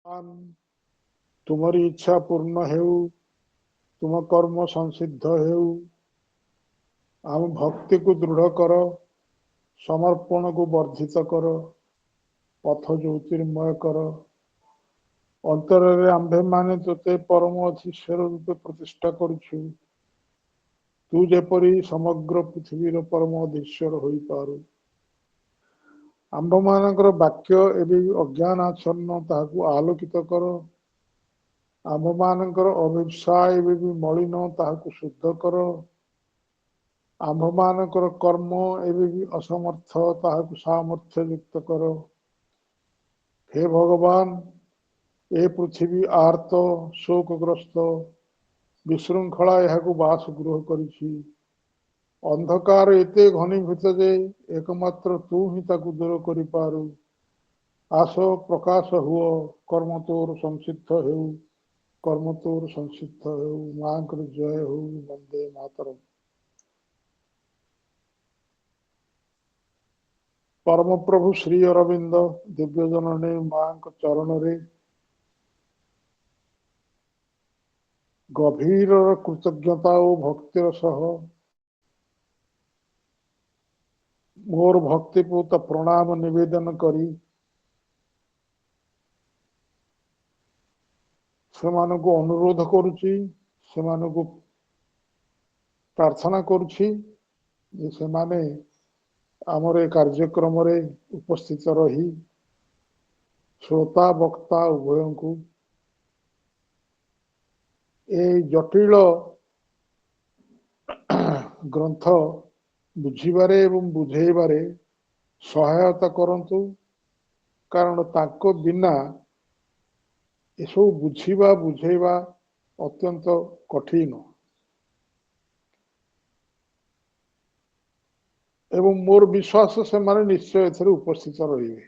तुमरी इच्छा पूर्ण हेउ, तुम कर्म संसिद्ध हेउ, आम भक्ति को दृढ़ कर, समर्पण को वर्धित कर, पथ ज्योतिर्मय कर, अंतर आंभे माने तोते परम अधीश्वर रूपे प्रतिष्ठा करुछु, तू जेपरी समग्र पृथ्वीर परम अधीश्वर होई पारु। आंभ मानकर वाक्य एवं अज्ञान आच्छन्न ताहाकु आलोकित कर, आंभ मानकर अभिप्सा एवं मलिन ताहाकु शुद्ध कर, आंभ मानकर कर्म एवं असमर्थ ताहाकु सामर्थ्य युक्त कर। हे भगवान, ए पृथ्वी आर्त शोकग्रस्त विशृंखला यहाकु बासगृह करिछि। अंधकार एते घनीभूत जे एकमात्र तू ही ताकु दूर करि पारु। आस प्रकाश हुओ, कर्म तोर संसिद्ध हेउ, कर्म तोर संसिद्ध हेउ। मांकर जय हो, वंदे मातरम। परम प्रभु श्री अरविंद दिव्य जननी मां चरण रे गभीर कृतज्ञता और भक्तिर सह मोर भक्तिपूत प्रणाम निवेदन करी सेमानकु को अनुरोध करुची, सेमानकु को प्रार्थना करुची जे सेमाने आमर ए कार्यक्रम रे उपस्थित रही श्रोता वक्ता उभय को ए जटिल ग्रंथ बुझीबारे एवं बुझेबारे सहायता करंतु, कारण ताको बिना एसब बुझीबा बुझेबा अत्यंत कठिन एवं मोर विश्वास से माने निश्चय एथरे उपस्थित रहिबे,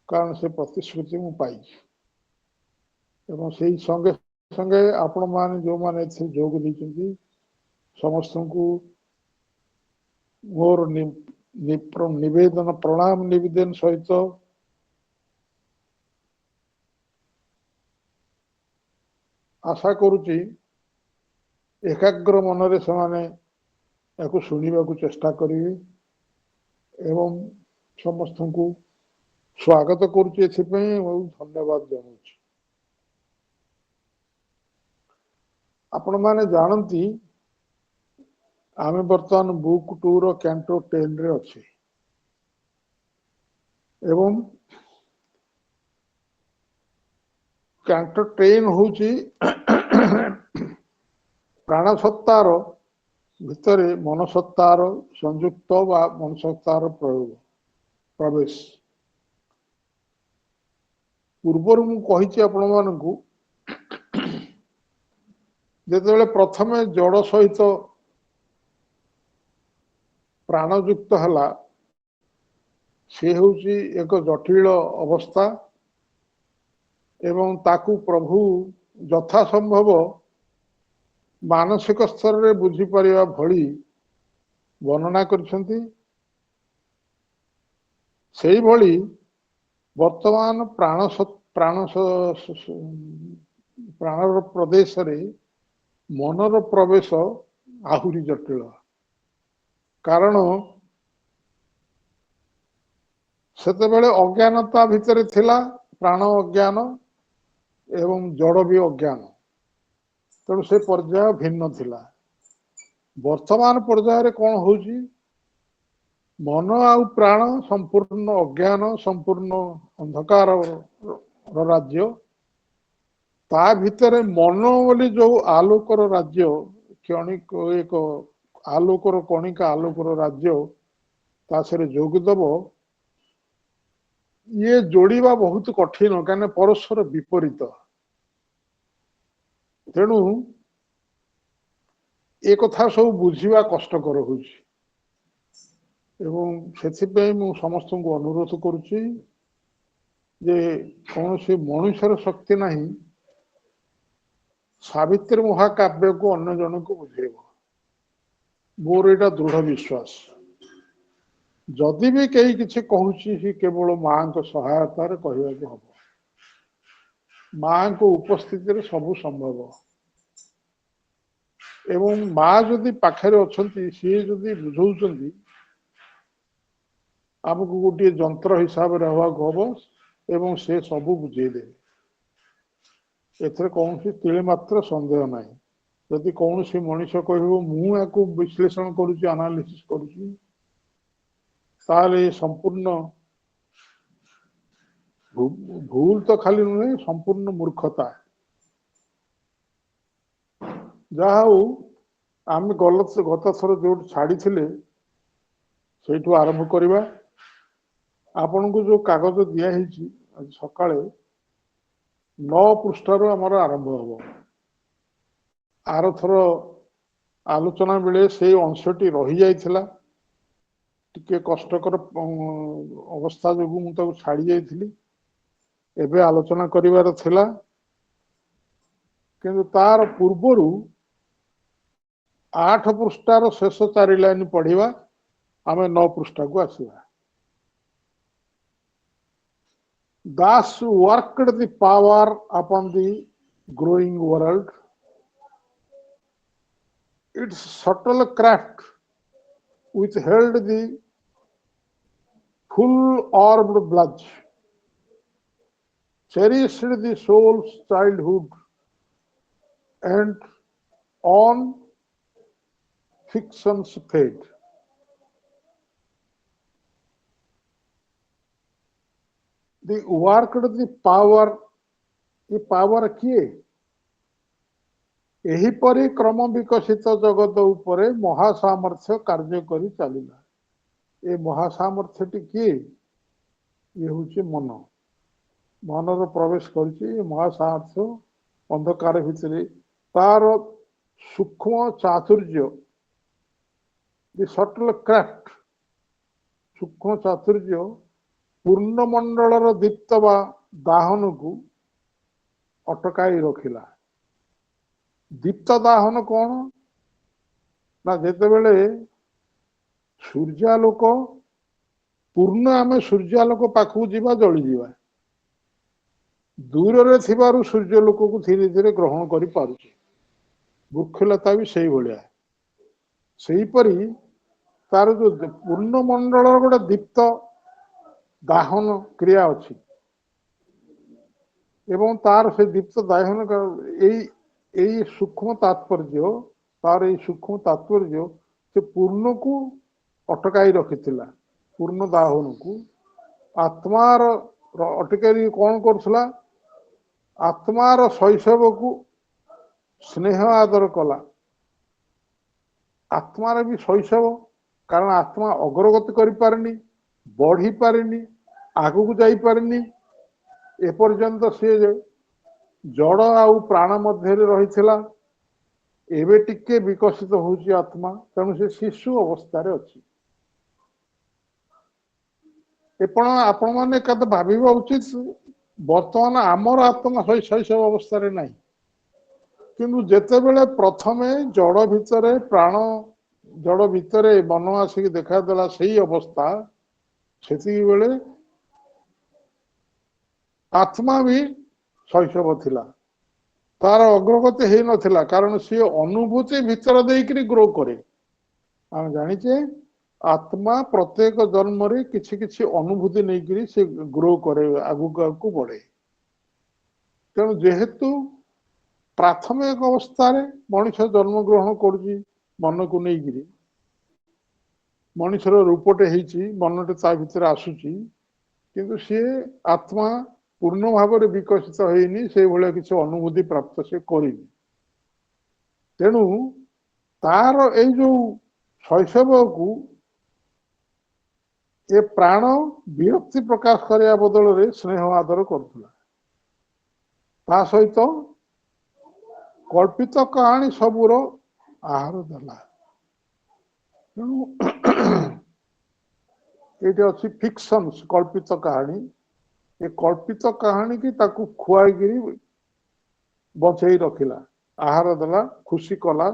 कारण से प्रतिश्रुति मु पाई एवं से संगे संगे आपण मान जो माने एथरे जोग दैछन्ती समस्त को मोर निवेदन प्रणाम निवेदन सहित आशा करुची एकाग्र मनरे से याकु शुणा को चेष्टा करेंगे एवं समस्त को स्वागत करुच्ची बहुत धन्यवाद जनाऊँ। आपण माने जानती आमे बर्तमान बुक 2 रो कैंटो 10 रे अच्छे एवं कैंटो 10 होची प्राणसत्तार भितर मनसत्तार संयुक्त व मनसत्तार प्रयोग प्रवेश पूर्वर मुझे आपण मानू जिते प्रथम जड़ सहित प्राणयुक्त है सी हूँ एक जटिल अवस्था एवं ताकू प्रभु यथा संभव मानसिक स्तर रे बुझी परिया भली वर्णना करछंती। सेही भली वर्तमान प्राणर प्रदेश रे मनर प्रवेश आहुरी जटिल, कारण सेतेबेले अज्ञानता भितर थिला प्राण अज्ञान एवं जड़ भी अज्ञान, तेणु से पर्याय भिन्न थिला। वर्तमान पर्याय कौन होची मन आउ प्राण संपूर्ण अज्ञान संपूर्ण अंधकार राज्य ता भितर मन बोली जो आलोकर राज्य क्षणिक एक आलोकर कणिका आलोकर राज्य तासरे जोगदेव ये जोड़ीबा बहुत कठिन क्या परस्पर विपरीत। तेणु एक कथा सब बुझा कष्टकर हो समस्त को अनुरोध करुच्ची जे कौन से मनुष्यर शक्ति नहीं सावित्री महाकाव्य को अन्य जन को बुझेब। मोर एटा दृढ़ विश्वास जदि भी कहीं किसी कहूँ केवल मां सहायतार कहवा हम माँ को उपस्थिति सबू संभव एवं माँ जदि पाखरे अच्छी सी जदि बुझाऊँ आमको गोटे जंत्र हिसाब से हवा हम एवं से सबू बुझेदे एथरे कौन तिले मात्र संदेह ना जदि कौन सी मनीष कह मुझे विश्लेषण करुच्ची एनालिसिस करुच्ची संपूर्ण भूल तो खाली नुहे संपूर्ण मूर्खता जहा आम गत थर जो छाड़ी से आरंभ करवा आपण को जो कागज दिखाई सका 9 पृष्ठार आमर आरंभ हम आर थर आलोचना बेले से अंशटी रही जाइथिला टिके कष्टकर अवस्था जो मुझे छाड़ी जाइथिली एबे आलोचना करिवार थिला किंतु तार पूर्वरु 8 पृष्ठार शेष 4 लाइन पढ़िवा आमे 9 पृष्ठा को आसीबा Das worked the power upon the growing world. Its subtle craft withheld the full-orbed blush, cherished the soul's childhood, and on fiction's fate. The worked the power, ये पावर किए एहीपरि क्रम विकसित जगत उपरे महासामर्थ्य कार्य करी चलिला ए महासामर्थ्यटी किए ये हूँ मन मनर प्रवेश कर महासामर्थ्य अंधकार भितर तार सूक्ष्म चातुर्य दि सटल क्राफ्ट सूक्ष्म चातुर्य पूर्णमंडलर दीप्त बा दाहन को अटकाई रखिला दीप्त दाहन कौन ना जिते बेले सूर्यालोक पूर्ण आम सूर्यालोक पाखु जीवा जली जीवा दूर रे थिबारु सूर्यालोक को धीरे धीरे ग्रहण करि पारुछे वृक्षलता भी सही भलिया सही परी तार जो पूर्ण मंडल गोटे दीप्त दाहन क्रिया अच्छी एवं तार से दीप्त दाहन यही सूक्ष्म तात्पर्य तार यही सूक्ष्म तात्पर्य से पूर्ण को अटकाई रखी पूर्ण दाहन को आत्मार अटकाई कौन करुला आत्मार शैशव को स्नेह आदर कला आत्मार भी शैशव कारण आत्मा अग्रगति करि पारेनी बढ़ी पारेनी आगु को जाई पारेनी एपर्यंत सी जड़ आउ प्राण मध्य रही एवं टिके विकसित होची आत्मा तेणु से शिशु अवस्था अच्छी आपण मैंने कद भाविबा उचित बर्तमान आमर आत्मा शैशव अवस्था ना किंतु जेते बेले प्रथमे जड़ भितर प्राण जड़ भितर मन आसिक देखादेला से अवस्था से बेले आत्मा भी शैशव थिला तार अग्रगति हो नथिला कारण सी अनुभूति भितर देकरी ग्रो करे आम जानिचे आत्मा प्रत्येक जन्म रे किछि किछि अनुभूति नहीं से ग्रो करे आगु आगु बढ़े तेणु जेहेतु प्राथमिक अवस्था मनुष्य जन्म ग्रहण करुच्ची मन को नहीं मनुष्यर रूपटे होती मनटे ता भीतर आसुची किंतु सी आत्मा पूर्ण भाव में विकसित होनी से भाया किसी अनुभूति प्राप्त से करें तेणु तार यो शैशव को ये प्राण विरक्ति प्रकाश करने बदल में स्नेह आदर करुला सहित कल्पित कहानी सबूर आहार देला तेणु ये अच्छी फिक्शन कल्पित कहानी ये कल्पित कहानी की ताकू खुआईगिरी बचई रखिला आहार देला खुशी कला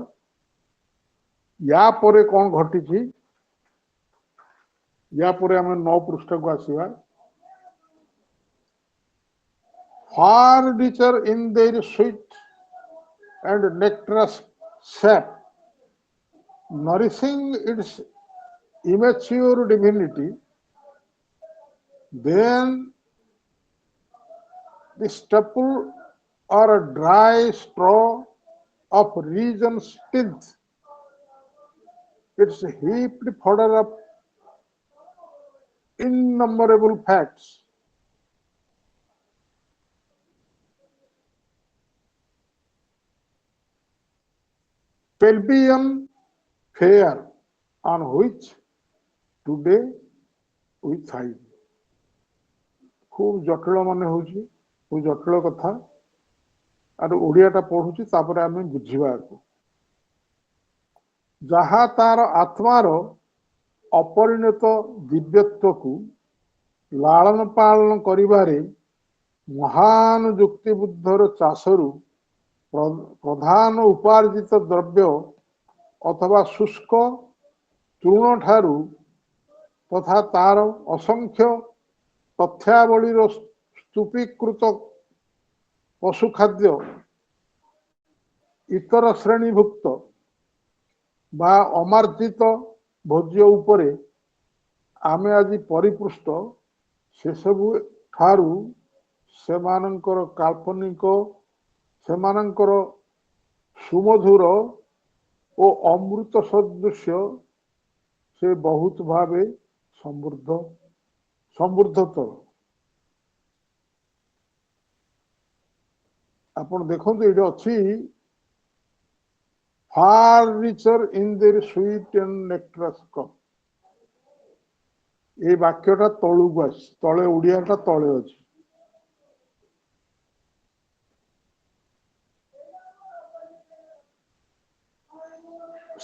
या परे कौन घटी या परे आम 9 पृष्ठ को आसवा far richer in their sweet and nectarous sap, nourishing its immature divinity, than the stubble or a dry straw of reason's tilth. It's heaped fodder of innumerable facts. Plebeian fare on which today we thrive. खूब जटिल मन हूँ खूब जटिल कथा are ओडियाटा पढ़ुची तापर आम बुझा जहा तार आत्मार अपरिणत दिव्यत्व को लालन पालन करिबारे महान युक्तिबुद्धर चाषरु प्रधान उपार्जित द्रव्य अथवा शुष्क तृण ठारू तथा तार असंख्य तथ्यावलीर स्तूपीकृत पशु खाद्य इतर श्रेणीभुक्त बा अमार्जित भोज्य उपरे आमे आज परिपृष्ट से सबु ठारू सेमानंकर काल्पनिक सेमानंकर सुमधुर ओ अमृत सदृश से बहुत भावे समृद्ध समृद्धतर आपण देखो ये अच्छी far richer in their sweet and nectarous cup ये वाक्यटा तलुक आस तले ओडियाटा तले अच्छी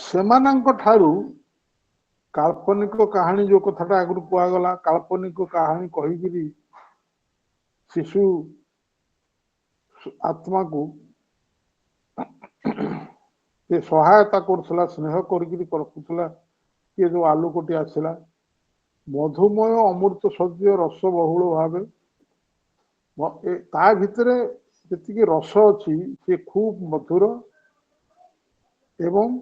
सेमानंक ठारू काल्पनिक कहानी जो कथाटा आगु कहगला काल्पनिक कहानी कहीकि शिशु आत्मा को ये सहायता करथला स्नेह करथला ये जो आलोकटी आसला मधुमय अमृत सद्य रस बहुल भावे ता भितरे जी रस अच्छी से खूब मधुर एवं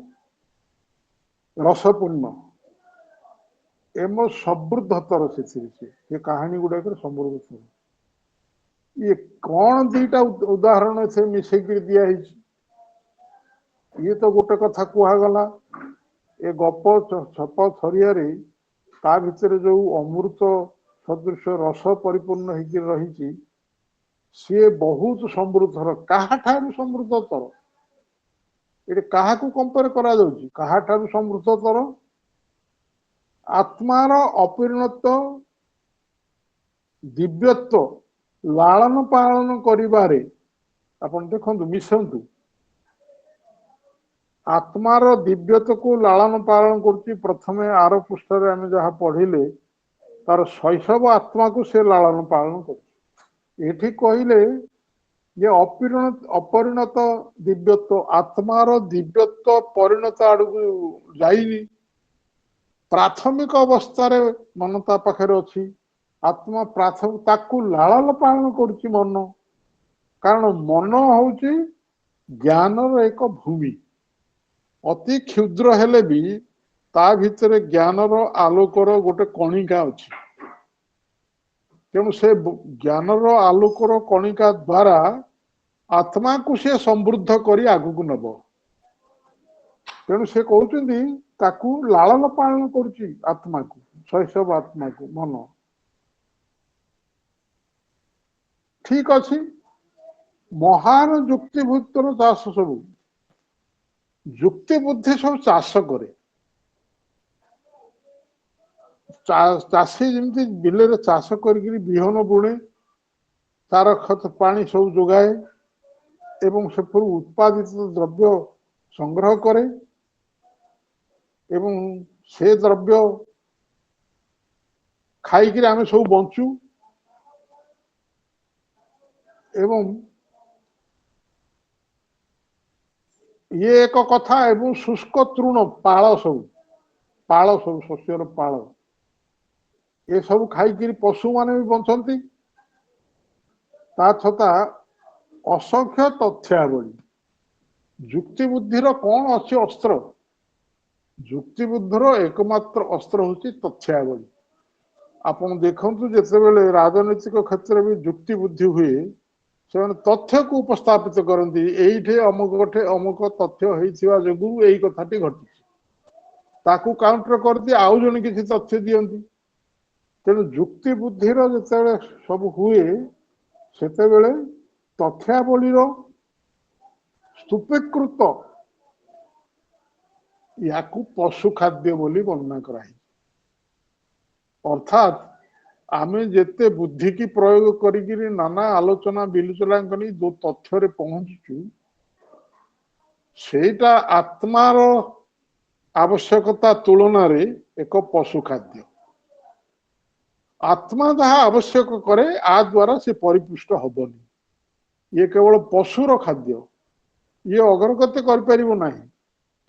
रसपूर्ण एवं समृद्धतर से कहानी गुड़ाक समृद्ध ये कौन दीटा उदाहरण से मिसेक दिखाई ये तो गोटे कथा कहगला ए गप छप थरिया ता भितर जो अमृत सदृश रस परिपूर्ण होकर रही सी बहुत समृद्धर क्या समृद्धतर ये क्या कंपेयर करा समृद्धतर आत्मार अपरिणत दिव्यत्व लालन पालन करिबारे आपण देखंतु मिसंतु आत्मार दिव्यत्व को लालन पालन करछि प्रथमे आर पृष्ठ रे हम जहा पढ़िले तार शैशव आत्मा को से लालन पालन करछि एठी कहिले जे अपरिणत दिव्यत्व आत्मार दिव्यत्व परिणत आडू जाइनी प्राथमिक अवस्था मन ता पाखे अच्छी आत्मा प्राथमिक ताकू लालन पालन करुच्ची मन कारण मन हूँ ज्ञान एक भूमि अति क्षुद्र हेले भी ता भितर ज्ञान आलोकर गोटे कणिका अच्छी तेणु से ज्ञान आलोकर कणिका द्वारा आत्मा को से समृद्ध करी आगु नब तेणु से कहते ताकू लालन पालन करुच्ची आत्मा को शैशव आत्मा को मन ठीक अच्छी महान युक्तिभुक्तर चाष सब युक्ति बुद्धि सब चाष करे चाषी जमी बिल चाष कर विहन बुणे तार खत पानी सब जोगाए एवं से उत्पादित द्रव्य संग्रह करे एवं से द्रव्य खाई आम सब बंचु एवं ये एक कथा एवं शुष्क तृण पाल सब शस्यर पाल ये सब खाई पशु माने भी बंचती ତା ଛତା असंख्य तथ्यावली जुक्ति बुद्धिर कौन अच्छी अस्त्र जुक्ति बुद्धिर एकमात्र अस्त्र हूँ तथ्यावली आपण देखु जिते राजनैतिक क्षेत्र में जुक्ति बुद्धि हुए से तथ्य को उपस्थापित करती ये अमुक अमुक तथ्य होता जो यही कथाटी घटी ताकू काउंटर कर दिए आउ जन किसी तथ्य दियंती तेणु जुक्ति बुद्धिर जिते सब हुए सेतेबेले तथ्यावलीर स्तूपीकृत या पशु खाद्य बोली वर्णना कराई अर्थात आमे जेते बुद्धि की प्रयोग करी नाना आलोचना विलोचना करी जो तथ्य रे पहुंचु सेटा आत्मार आवश्यकता तुलना रे एक पशु खाद्य आत्मा जहाँ आवश्यक करे आ द्वारा से परिपुष्ट हबनी ये केवल पशुर खाद्य ये अग्रगति कर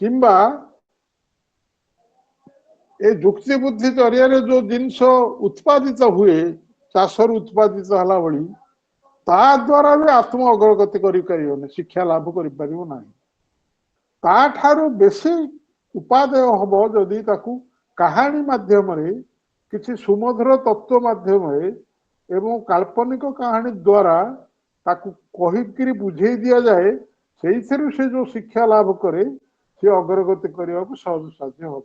किंबा ए जुक्ति बुद्धि जरिया जो जिनस उत्पादित हुए चाषर उत्पादित हला भली ता द्वारा भी आत्मा अग्रगति कर शिक्षा लाभ कर बेसी उपादेय हम जदि कहानी माध्यम किसी सुमधुर तत्व माध्यम एवं काल्पनिक कहानी द्वारा ताकू कही बुझे दि जाए से जो शिक्षा लाभ करे से अग्रगति करने को सहज साध्य हम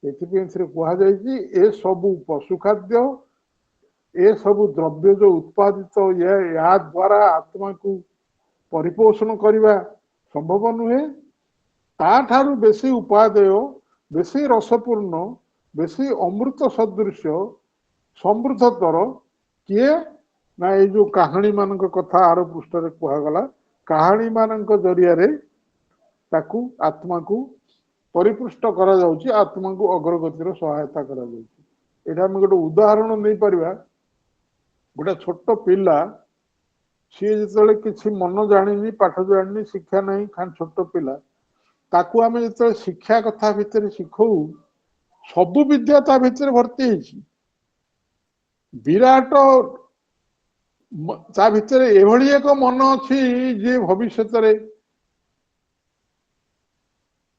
ए सबु पशु खाद्य ए सबु द्रव्य जो उत्पादित या द्वारा आत्मा को परिपोषण करने संभव नुहे ताठारु बेसी उपादेय बेसी रसपूर्ण बेसी अमृत सदृश समृद्धतर किए ना ये जो कहानी मान कथा आर पृष्ठ कहगला कहानी मान जरिया ताकू आत्मा को परिपुष्ट करा जाउची आत्मा को अग्रगतिर सहायता करा जाउची एटा हम गोटे उदाहरण नहीं परिबा गोटे छोट पिला सी जिते किसी मन जानी पाठ जानी शिक्षा नहीं खान छोट पिला ताकू आम जो शिक्षा कथा भितर शिखौ सबु विद्या ता भितर भर्ती है विराट ता भितर एभली एक मन अच्छी जे भविष्य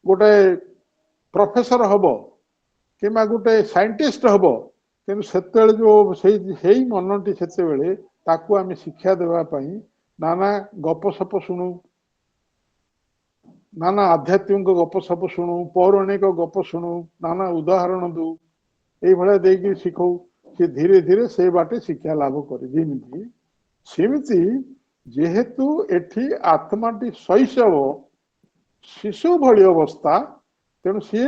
गोटे प्रोफेसर हम कि गोटे साइंटिस्ट हम कि जो मनटी से आम शिक्षा देवाई नाना गपसप शुणु नाना आध्यात्मिक गपसप शुणु पौराणिक गप शुणु नाना उदाहरण दू ये शिखौ सी धीरे धीरे से बाटे शिक्षा लाभ कर सेमती जेहेतु एठी आत्माटी शैशव शिशु भली अवस्था तेणु सी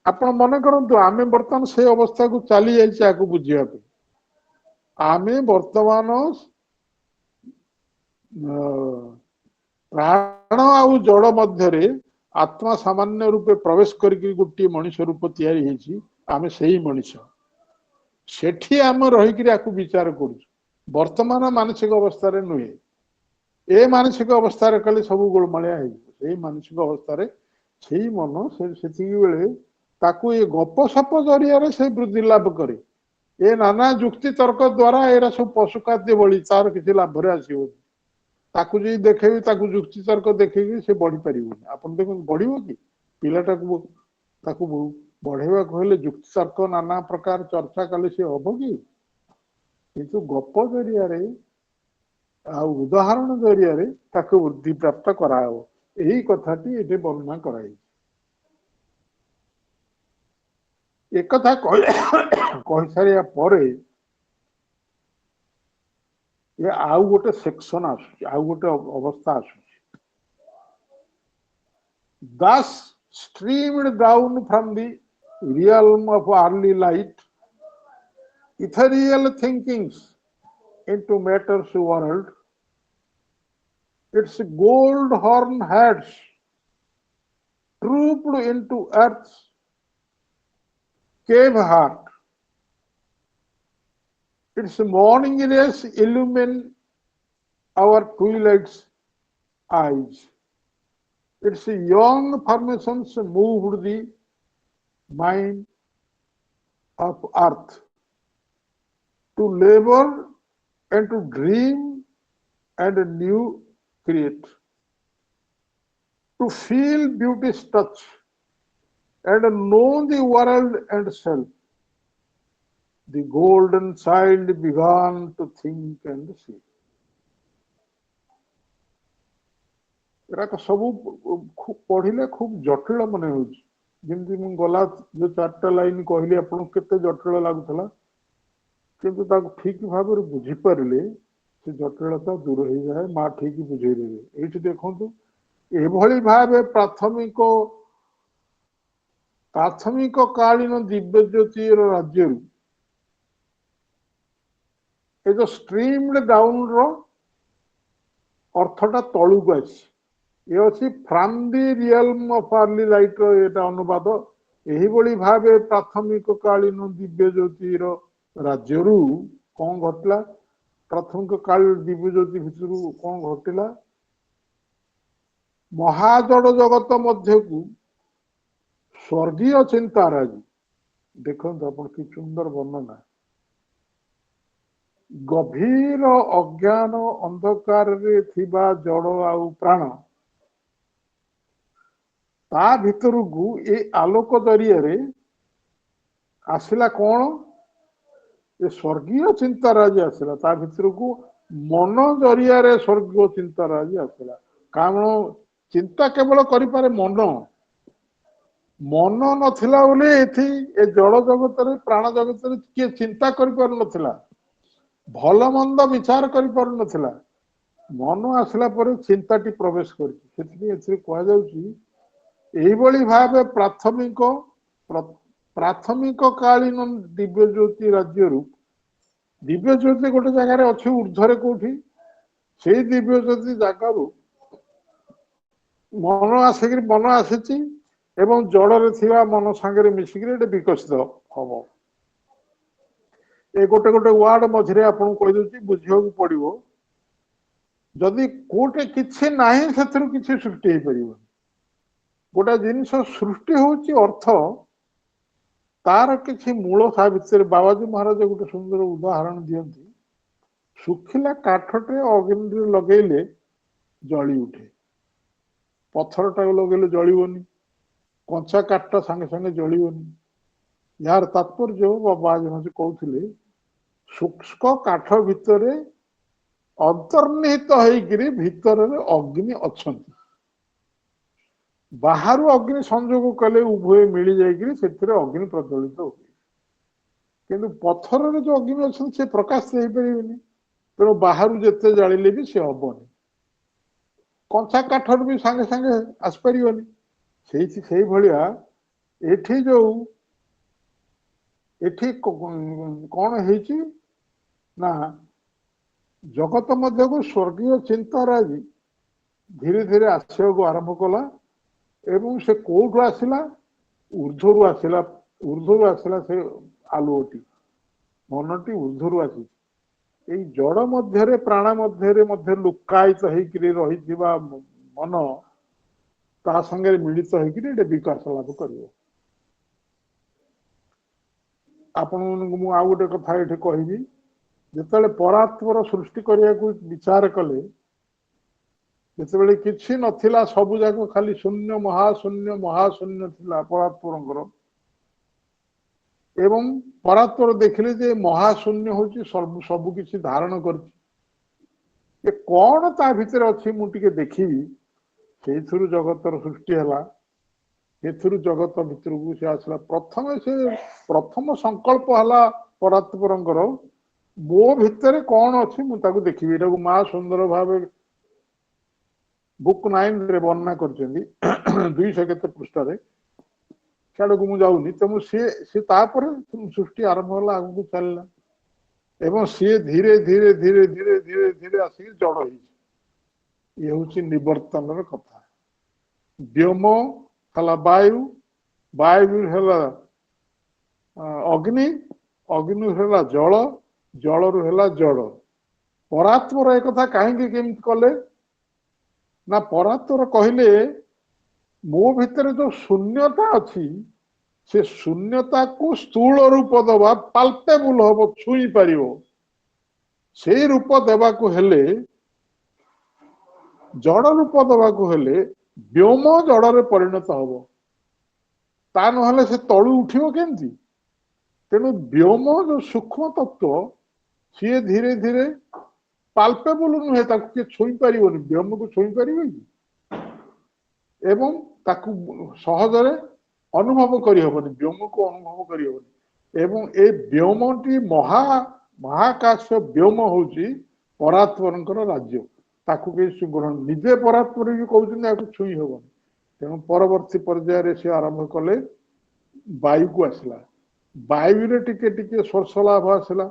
आप मन करूँ आम बर्तमान से अवस्था को चली जाए बुझापी आम बर्तमान प्राण आउ जड़ मध्य आत्मा सामान्य रूपे प्रवेश करके गोटे मनीष रूप तैयारी आम से मनीष सेठी आम रहीकि विचार कर वर्तमान मानसिक अवस्था नुहे ए मानसिक अवस्था कले सब गोलमाया हो मानसिक अवस्था से मन से ताकू ये गपसप जरिया से वृद्धि लाभ करे ये नाना जुक्ति तर्क द्वारा एरा सब पशु खाद्य बड़ी तार किसी लाभ आसो ताकू जी देखे जुक्ति तर्क देखे से बढ़ी पार आप देख बढ़ कि पिलाटा बढ़ेवा हेले जुक्ति तर्क नाना प्रकार चर्चा कले सी हम कि किंतु गप जरिया उदाहरण जरिया वृद्धि प्राप्त कराओ यही कथाटी ये वर्णना कराई एक कथा कही सारिया परे ये आउ गोटे सेक्शन आउ गोटे अवस्था thus streamed down from the realm of early light ethereal thinkings into matter's world its gold horn heads trooped into earth's cave heart its morning rays illumine our twilight's eyes its young formations moved the mind of earth to labor and to dream and new create, to feel beauty's touch and know the world and self. The golden child began to think and see. ଏରାକ ସବୁ ପଢିଲେ ଖୁବ ଜଟିଳ ମନେ ହେଉଛି। ଯେମିତି ମୁଁ ଗଲା ଯୋଉ 4ଟା ଲାଇନ କହିଲି ଆପଣଙ୍କୁ କେତେ ଜଟିଳ ଲାଗୁଥିଲା, କିନ୍ତୁ ତାକୁ ଠିକ ଭାବରେ ବୁଝିପାରିଲେ ସେ ଜଟିଳତା ଦୂର ହେଇଯାଏ। ମା ଠିକ ବୁଝେଇଦେବେ। ଏଇଠି ଦେଖନ୍ତୁ, ଏଭଳି ଭାବେ ପ୍ରାଥମିକ କାଳୀନ ଦିବ୍ୟଜ୍ୟୋତିର ରାଜ୍ୟରୁ ଏ ଯୋଉ ଷ୍ଟ୍ରିମ୍ଡ ଡାଉନ ର ଅର୍ଥଟା ତଳୁକୁ ଆସିଛି। ଏ ଅଛି from the realm of early light ର ଏଟା ଅନୁବାଦ। ଏହିଭଳି ଭାବେ ପ୍ରାଥମିକ କାଳୀନ ଦିବ୍ୟଜ୍ୟୋତିର ରାଜ୍ୟରୁ କଣ ଘଟିଲା? ପ୍ରାଥମିକ କାଳ ଦିବ୍ୟଜ୍ୟୋତି ଭିତରୁ କଣ ଘଟିଲା? ମହାଜଡ ଜଗତ ମଧ୍ୟକୁ ସ୍ୱର୍ଗୀୟ ଚିନ୍ତାରାଜି, ଦେଖନ୍ତୁ ଆପଣ କି ସୁନ୍ଦର ବର୍ଣ୍ଣନା। ଗଭୀର ଅଜ୍ଞାନ ଅନ୍ଧକାରରେ ଥିବା ଜଡ ଆଉ ପ୍ରାଣ, ତା ଭିତରକୁ ଏ ଆଲୋକ ଜରିଆରେ ଆସିଲା କଣ? ଏ ସ୍ୱର୍ଗୀୟ ଚିନ୍ତାରାଜି ଆସିଲା। ତା ଭିତରକୁ ମନ ଜରିଆରେ ସ୍ୱର୍ଗୀୟ ଚିନ୍ତାରାଜି ଆସିଲା। କାରଣ ଚିନ୍ତା କେବଳ କରିପାରେ ମନ। ମନ ନଥିଲା ବୋଲି ଏଠି ଏ ଜଳ ଜଗତରେ ପ୍ରାଣ ଜଗତରେ କିଏ ଚିନ୍ତା କରିପାରୁନଥିଲା, ଭଲ ମନ୍ଦ ବିଚାର କରିପାରୁନଥିଲା। ମନ ଆସିଲା ପରେ ଚିନ୍ତାଟି ପ୍ରବେଶ କରିଛି। ସେଥିପାଇଁ ଏଥିରେ କୁହାଯାଉଛି ଏଇଭଳି ଭାବେ ପ୍ରାଥମିକ କାଳୀନ ଦିବ୍ୟଜ୍ୟୋତି ରାଜ୍ୟରୁ, ଦିବ୍ୟଜ୍ୟୋତି ଗୋଟେ ଜାଗାରେ ଅଛି ଉର୍ଦ୍ଧ୍ୱରେ କୋଉଠି, ସେଇ ଦିବ୍ୟଜ୍ୟୋତି ଜାଗାରୁ ମନ ଆସିଛି ଏବଂ ଜଡରେ ଥିବା ମନ ସାଙ୍ଗରେ ମିଶିକିରି ଏଠି ବିକଶିତ ହବ। ଏ ଗୋଟେ ୱାର୍ଡ ମଝିରେ ଆପଣଙ୍କୁ କହିଦଉଛି, ବୁଝିବାକୁ ପଡିବ। ଯଦି କୋଉଠି କିଛି ନାହିଁ ସେଥିରୁ କିଛି ସୃଷ୍ଟି ହେଇପାରିବନି। ଗୋଟେ ଜିନିଷ ସୃଷ୍ଟି ହଉଛି ଅର୍ଥ, ତାର କିଛି ମୂଳ ତା ଭିତରେ। ବାବାଜୀ ମହାରାଜ ଗୋଟେ ସୁନ୍ଦର ଉଦାହରଣ ଦିଅନ୍ତି। ଶୁଖିଲା କାଠଟେ ଅଗ୍ନିରେ ଲଗେଇଲେ ଜଳି ଉଠେ, ପଥରଟାକୁ ଲଗେଇଲେ ଜଳିବନି, କଞ୍ଚା କାଠଟା ସାଙ୍ଗେ ସାଙ୍ଗେ ଜଳିବନି। यार तात्पर्य बाबा कहते शुष्क काठ भितर अंतर्निहित होकर भितर अग्नि अच्छा बाहर अग्नि संजोग कले उभय मिल जाकर अग्नि प्रज्वलित हुए किंतु पत्थर जो अग्नि अच्छा से प्रकाश हो पारे तेणु बाहर जिते जाले भी सी हेनी कंचा काठर भी सांगे सांगे आसपार से भाया एठी जो एठी कौन है ना जगत मध्य को स्वर्गीय चिंताराजी धीरे धीरे आसवा को आरंभ कला एवं से कौटू आसला ऊर्ध्वर आसला से आलुओटी मनटी ऊर्ध्वर आसी जड़ मध्य प्राण मध्य लुकायित रही मन ता संगे मिलित होकर विकास लाभ कर आपण मु आ गोटे कथा ये कहबी जिते परात्पर सृष्टि करने को विचार कले जिते किसी नथिला सबु जाक खाली शून्य महाशून्य थिला परात्पर एवं परात्पर देखिले जे महाशून्य होची सबु किसी धारण कर कौन ता भितर अच्छी मुझे देखी से जगतर सृष्टि है जगत भितर को सी आसला प्रथम संकल्प है परात्पर मो भितर कौन अच्छी मुझे देखी यहाँ माँ सुंदर भाव बुक 9 रे वर्णना कर 200 केते पृष्ठ सियाड़ को मुझे तेणु सी सृष्टि आरंभ है आगे चलला एवं सी धीरे धीरे धीरे धीरे धीरे धीरे आसिक जड़ ये हूँ निवर्तन कथा व्योम है वायु वायु है अग्नि अग्नि है जल जल रु है जड़ परात्पर एक कथा कहीं केमती कले ना परात्पर कहले मो भितर जो शून्यता अच्छी से शून्यता को स्थूल रूप दबा पाल्पेबुल हम छुई पार से रूप देवा को हेले जड़ रूप देवा को हेले व्योम जड़ परिणत हम ता ना से तलू उठिब केमती तेणु व्योम जो सूक्ष्म तत्व सी धीरे धीरे पाल्पेबल नुहे किए छुई पार व्योम को छुई पार एवं ताकू सहजरे अनुभव करहबनी व्योम को अनुभव करहबनी एवं ए व्योमटी महाकाश व्योम हूँ परात्पर राज्य ताकू ग्रहण निजे परात्पर भी कहते छुई हेबनी तेणु परवर्ती पर्यायर से आरंभ कले वायु को आसला वायु टिके टिके स्पर्श लाभ आसला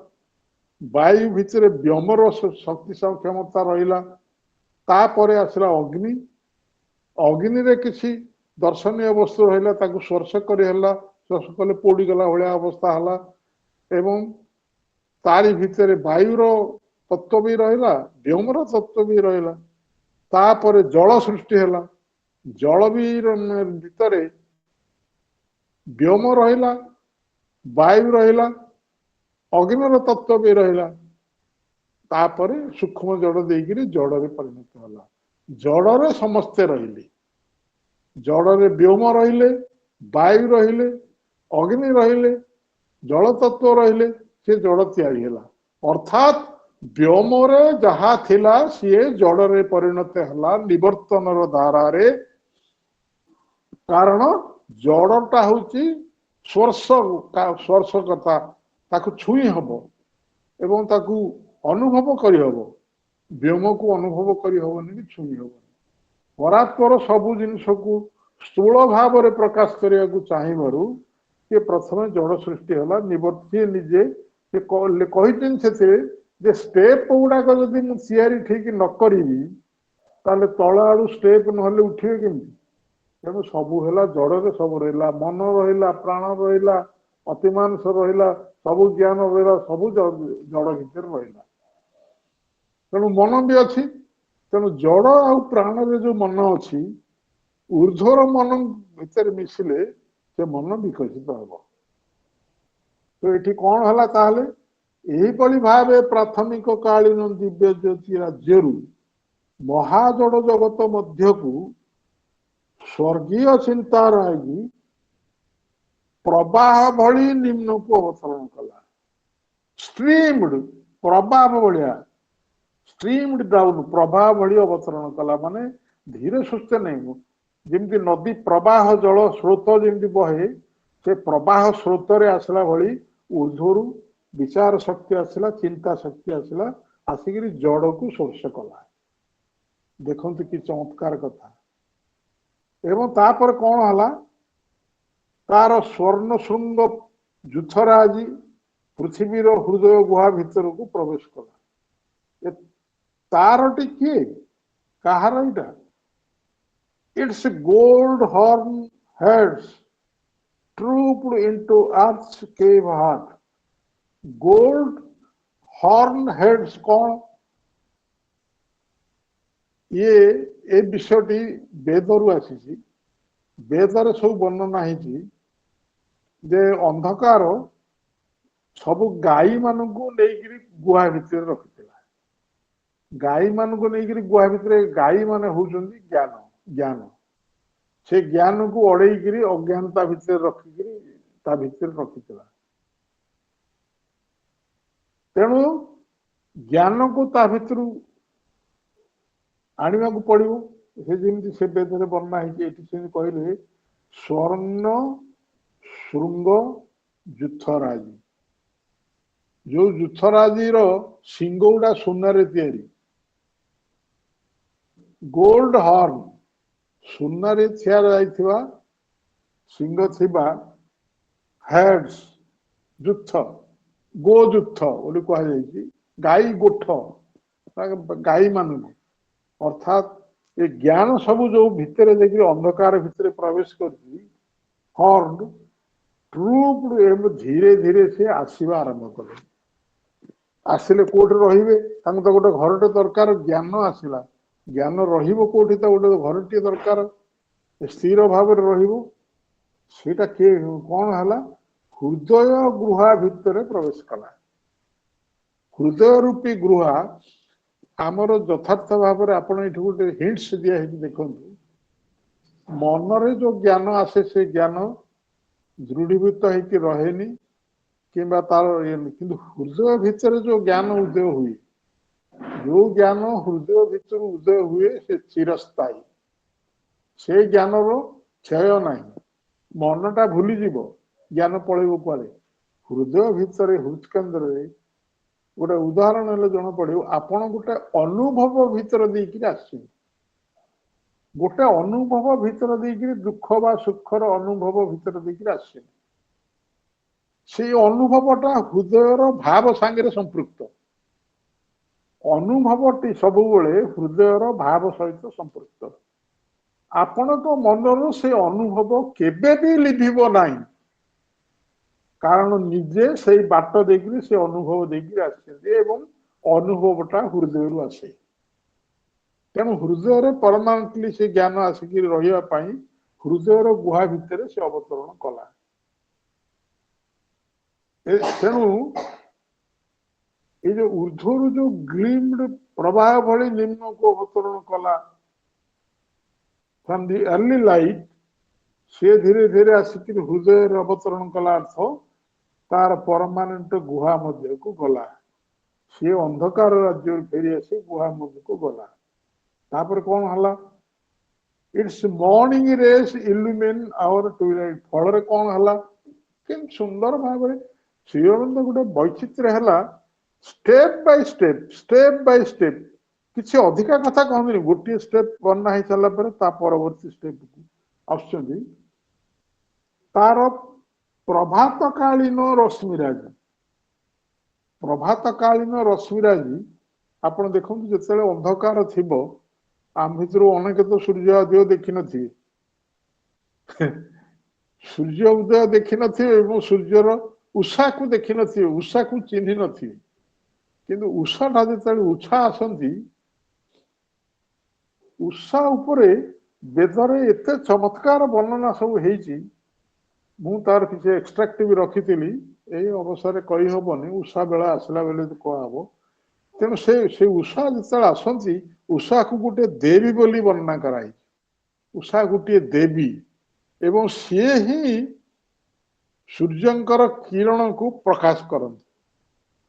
वायु भितर व्योमर शक्ति क्षमता रहा तापर आसला अग्नि अग्नि रे किसी दर्शनीय वस्तु रहा स्पर्श करला स्पर्श कले पोड़ीगला भाया अवस्था है एवं तारी भितर वायुर तत्व भी रहा व्योमर तत्व भी रहा तापर जल सृष्टि है जल भी भितर व्योम रहा वायु रहा अग्निर तत्व भी रहा तापर सूक्ष्म जड़ देकर जड़ परिणत है जड़े समस्ते रहिले जड़े व्योम रहिले वायु रहिले अग्नि रहिले जल तत्व रहिले से जड़ तैयारी है अर्थात व्योम जहा थिला सी जड़े परिणत है निवर्तन धारा रे कारण जड़टा हूँ स्पर्श स्पर्श कथा ताकू छुई हम एवं ताकू अनुभव करहब व्योम को अनुभव करहबनी कि छुई हेबनी परात्पर सबू जिनस को स्थूल भाव में प्रकाश करने को चाहबारू ये प्रथम जड़ सृष्टि है निवर्ती निजे कही स्टेप गुड़ाक जदि मुझे ठीक न करी तल आड़ू स्टेप ना उठे केमती तेणु सबू है जड़े सब रहा मन रहा प्राण रहा अतिमांस रहा सबू ज्ञान रहा सबू जड़ भर रहा तेणु मन भी अच्छी तेणु जड़ आ प्राण जो मन अच्छी ऊर्ध्वर मन भितर मिसिले से मन विकसित हम तो ये कौन है ताहले यही भाव प्राथमिक कालीन दिव्य ज्योति राज्य महाजड़ जगत मध्य को स्वर्गीय चिंता रही प्रवाह भली निम्न को अवतरण कला स्ट्रीम्ड प्रवाह भाया स्ट्रीम्ड डाउन प्रवाह भली अवतरण कला माने धीरे सुस्थे नहीं जमी नदी प्रवाह जल स्रोत जमी बहे से प्रवाह स्रोत रे आसला भली ऊर्ध्वरु विचार शक्ति आसला चिंता शक्ति आसला आसिक जड़ को स्पर्श कला देखो कि चमत्कार कथा एवं तापर कौन है तार स्वर्ण श्रृंग जुथराज पृथ्वीर हृदय गुहा भितर को प्रवेश कला तारटी किए कहार इटा it's gold horn heads trooped into earth's cave heart gold horn heads कौन ये विषयटी वेदरु आसी वेदर सब वर्णना जे अंधकार सब गाई मान गुहा भितर रखी गाई मान गुहा भितर गाई मान होउछन्ती ज्ञान ज्ञान से ज्ञान को अड़ेकरी अज्ञानता भितर रखिक रखी तेणु ज्ञान को ता भितर आने को पड़ो से जमी से वेदर वर्णना है कहले स्वर्ण श्रृंग जुथराज जो जुथराजी सिंह गुड़ा सुनार तैयारी गोल्ड हॉर्न सुनार ठिया सिंह थिबा हेड्स जुथ गोजुथ बोली कहुई गाई गोठ गाई मान अर्थात ये ज्ञान सब जो भितर देखिए अंधकार भितर प्रवेश कर हॉर्न ट्रूप्ड धीरे धीरे से आसवा आरंभ कले आसिले कोठे रहिबे तांको तो गोटे घरटे दरकार ज्ञान आसिला ज्ञान रहिबो कोठी तो गोटे घरटे दरकार स्थिर भाव रहिबो सेटा के कौन हला हृदय गुहा भितर प्रवेश कला हृदय रूपी गुहा आमर यथार्थ भाव में आप गोटे हिंट्स दिया देखु मनरे जो ज्ञान आसे से ज्ञान दृढ़ीभूत होकर रहेनी कि तार कि हृदय भितर जो ज्ञान उदय हुए जो ज्ञान हृदय भितर उदय हुए से चिरस्थायी से ज्ञान क्षय ना मनटा भूलीज ज्ञान पलैब कुआड़े हृदय भितर हृदकेन्द्र गोटे उदाहरण हेल्ले जना पड़ो आपण गोटे अनुभव भितर देकर आस गोटे अनुभव भितर देकर दुख बा सुखर अनुभव भितर देकर आस से अनुभवटा हृदयर भाव सांगे संपृक्त अनुभवटी सब हृदयर भाव सहित संपृक्त आपण तो मनर से अनुभव केबे भी लिभिब नहीं कारण निजे से बाट देकर से अनुभव देकर आसुँच अनुभवटा हृदय आसे तेणु हृदय परमानेंटली से ज्ञान आसिक रही हृदय गुहा भितर से अवतरण कला तेणु ये जो ऊर्ध्वर जो ग्लीम्ड प्रवाह भली निम्न को अवतरण कला फ्रॉम द अर्ली लाइट से धीरे धीरे आसिक हृदय अवतरण कला अर्थ तार परमानेंट गुहा मध्य को गला सी अंधकार राज्य फेरी आसी गुहा मध्य को गला तापर कौन हला it's morning rays illumine our twilight fall कौन हला कि सुंदर भाव में श्रीअरविंद गोटे वैचित्र्य है स्टेप बाय स्टेप किसी अधिका कथा कहते गोटे स्टेप बना हो सारा परवर्ती स्टेप को आसुँच तार प्रभात कालीन रश्मिराज आप देखो जो अंधकार थी आम भर अनेक तो सूर्योदय देखी नी सूर्य उदय देखी नी सूर्यर उषा को देखी नी उषा को चिन्ह नी किंतु उषाटा जो उषा आसती उषा उपरे वेदरे एते चमत्कार वर्णना सब हो तार किसी एक्सट्राक्टिव रखी यही अवसर कही हबनी उषा बेला आसला बेले कहब तेणु से उषा जो आसती उषा को गोटे देवी बोली वर्णना कराई उषा गोटे देवी एवं सी ही सूर्यंकर किरण को प्रकाश करती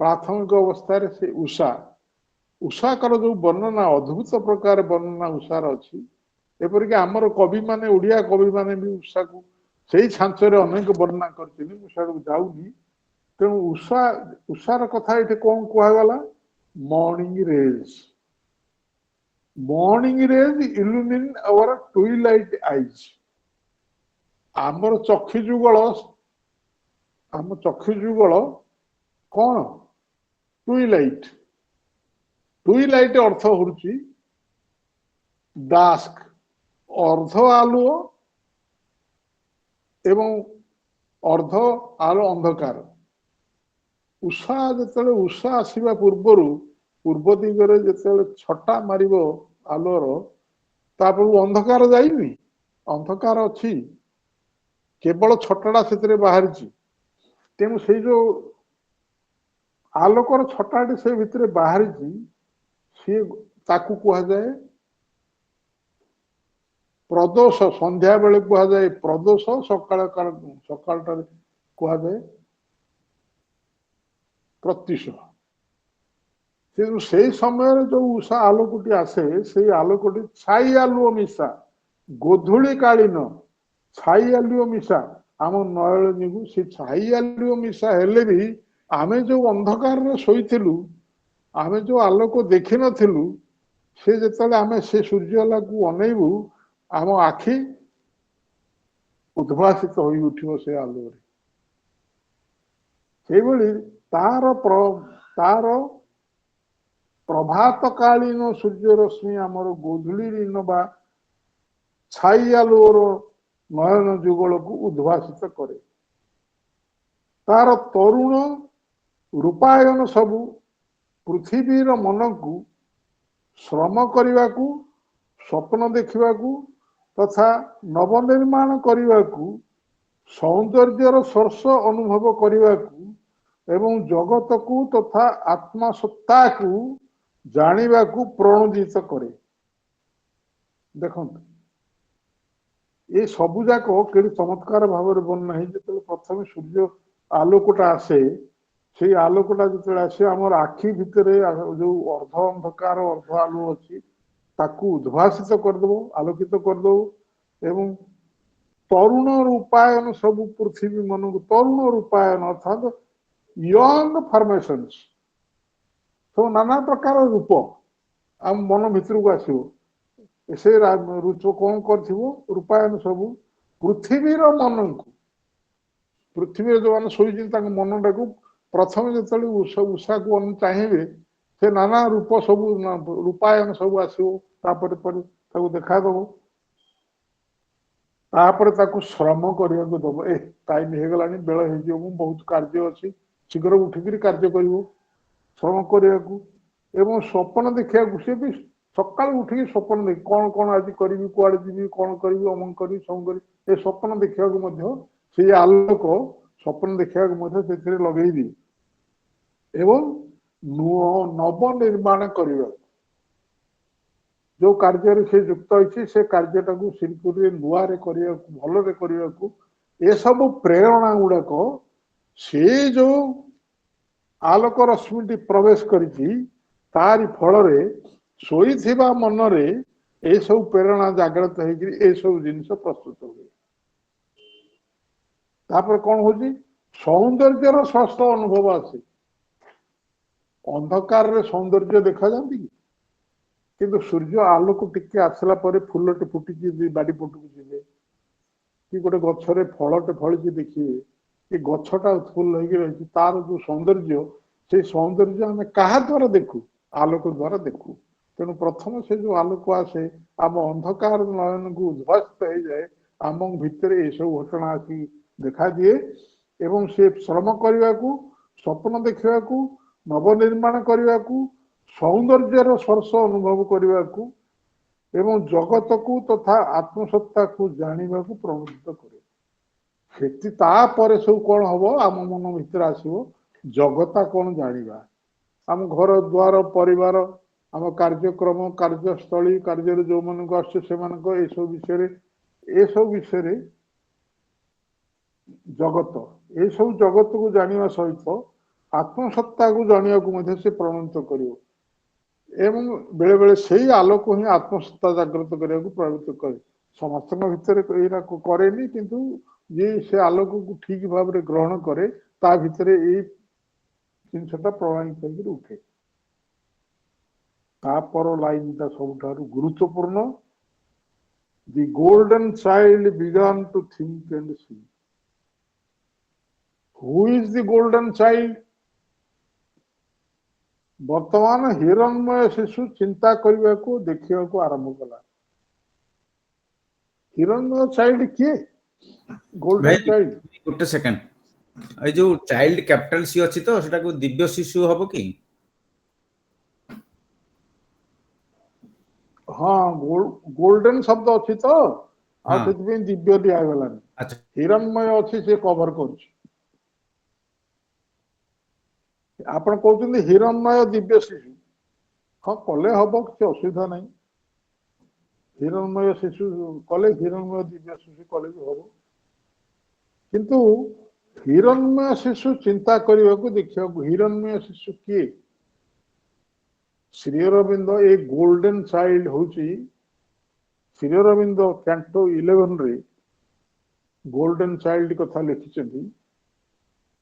प्राथमिक अवस्था से उषा उषाकर जो वर्णना अद्भुत प्रकार वर्णना उषार अच्छी एपरिक आमर कवि माने ओडिया कवि माने भी उषा को से छांचरे अनेक वर्णना करते उषा को जाऊनी तेणु उषा उषार कथा ये कौन कहगला morning rays illumine our twilight eyes आमर चक्षुजुगल कौन ट्विलाइट अर्थ होची डास्क अर्ध आलुओ एवं अर्ध आलो अंधकार उषा जो उषा आसवा पूर्व दिगरे जो छटा मार आलोर तापर अंधकार जाइनी अंधकार अच्छी केवल छटाटा से बाहरी तेणु से जो आलोकर छटाटी से भितर बाहरी सी ताकू कहुए प्रदोष संध्या बेले कहुए प्रदोष सकाल कहुए प्रत्युष से समय जो उषा आलोकटी आसे से आलोकटी छाई आलुओ मिशा गोधूली कालीन छाई आलुओ मिशा आम नयनी को से छाई आलुओ मिशा हेले भी आमे जो अंधकार शोलु आमे जो आलोक देखी नथिलु से जिते आमे से सूर्यला को अनेबू आम आखि उद्भासित हो उठिब से आलोक से तार प्रभात कालीन सूर्य रश्मि आमर गोधूली दिन बा छाई आलोर नयन जुगल को उद्भासित करे तार तरुण रूपायन सबू पृथ्वीर मन को श्रम करने को स्वप्न देखा तथा नवनिर्माण करने को सौंदर्यर स्पर्श अनुभव करने को एवं जगत को तथा आत्मा सत्ता को जानिबा को प्रणोदित करे। देखो ये सबू जाक कि चमत्कार भाव में वर्णना है जो प्रथम सूर्य आलोकटा आसे से आलोकटा जो आसे आम आखि भितर जो अर्ध अंधकार अर्ध आलो अच्छी ताकू उद्भासित करदेव आलोकित करदेव एवं तरुण रूपायन सब पृथ्वी मन को तरुण रूपायन अर्थात यंग फॉर्मेशन सब नाना प्रकार रूप आम मन भितर को आसो से रुच कौन कर रूपायन सब पृथ्वीर मन को पृथ्वी जो मैंने शोची मन टाक प्रथम जो उषा को चाहिए से नाना रूप सब रूपायन सब आसो देखादब श्रम करने को दब ए टाइम हो गला बेल हो बहुत कार्य अच्छी शीघ्र उठिक कार्य कर श्रम करने को एवं स्वप्न देखा सी भी सका उठिक स्वप्न देख कौन कौन आज करी कुआड़े जी कौन करी अमन करी सब कर स्वप्न देखा से आलोक स्वप्न देखा लगे दी एवं नव निर्माण करने जो कार्य से युक्त अच्छी से कार्यटा को सिंपुल नुआ भल करने को ये सब प्रेरणा गुड़ाक से जो आलोक रश्मि प्रवेश करी तारी फल शोई मनरे ये सब प्रेरणा जागृत हो सब जिन प्रस्तुत हुए तापर कौन हो सौंदर्यर स्वस्थ अनुभव आसे अंधकार रे सौंदर्य देखा जाती किंतु सूर्य आलोक टिके आसला पर फूलटे फुटी बाड़ी पटक जी कि गोटे गछरे फलटे फली देखिए कि गछटा उत्फुल्ल रही तार जो सौंदर्य से सौंदर्य आम क्या द्वारा देखू आलोक द्वारा देखू तेणु प्रथम से जो आलोक आसे आम अंधकार नयन को उद्भासित हो जाए आम भितर ये सब घटना आसी देखा दिए एवं से श्रम करने को स्वप्न देखा नवनिर्माण करने को सौंदर्यर स्पर्श अनुभव करने को एवं जगत को तथा आत्मसत्ता को जानने को प्रवृत्त करे से सब कौन हम आम मन भीतर आसो जगता कौन जाना आम घर द्वार परिवार आम कार्यक्रम कार्यस्थली कार्य जो मन को सब विषय जगत ये सब जगत को जाना सहित आत्मसत्ता को जाना को से प्रणत कर एवं बेले बेले से ही आलोक ही आत्मसत्ता जागृत करने को प्रवृत्त करे समस्त भितर यहाँ करे किंतु जी से आलोक को ठीक भाव में ग्रहण करे ता भितर ये जिनसा प्रभावित होकर उठे तापर लाइन सब गुरुत्वपूर्ण the golden child began to think and see who is the golden child वर्तमान हिरणमय शिशु चिंता करने को देखा को आरंभ कला हिरणमय चाइल्ड किए गोल्डन चाइल्ड गोटे सेकंड ए जो चाइल्ड कैपिटल सी अछि तो सेटा को दिव्य शिशु हबो कि हाँ गोल्डन शब्द अच्छी तो दिव्य दिया गलानी अच्छा हिरणमय अच्छी से कवर कर आपण कहते हिरणमय दिव्य शिशु हाँ कले हम किसी असुविधा नहीं हिरणमय शिशु कले हिरणमय दिव्य शिशु कले भी हम किंतु हिरणमय शिशु चिंता करने को देखा हिरणमय शिशु किए श्री अरविंद ए गोल्डन चाइल्ड हूँ श्री अरविंद कैंटो 11 रे गोल्डन चाइल्ड कथा लिखिं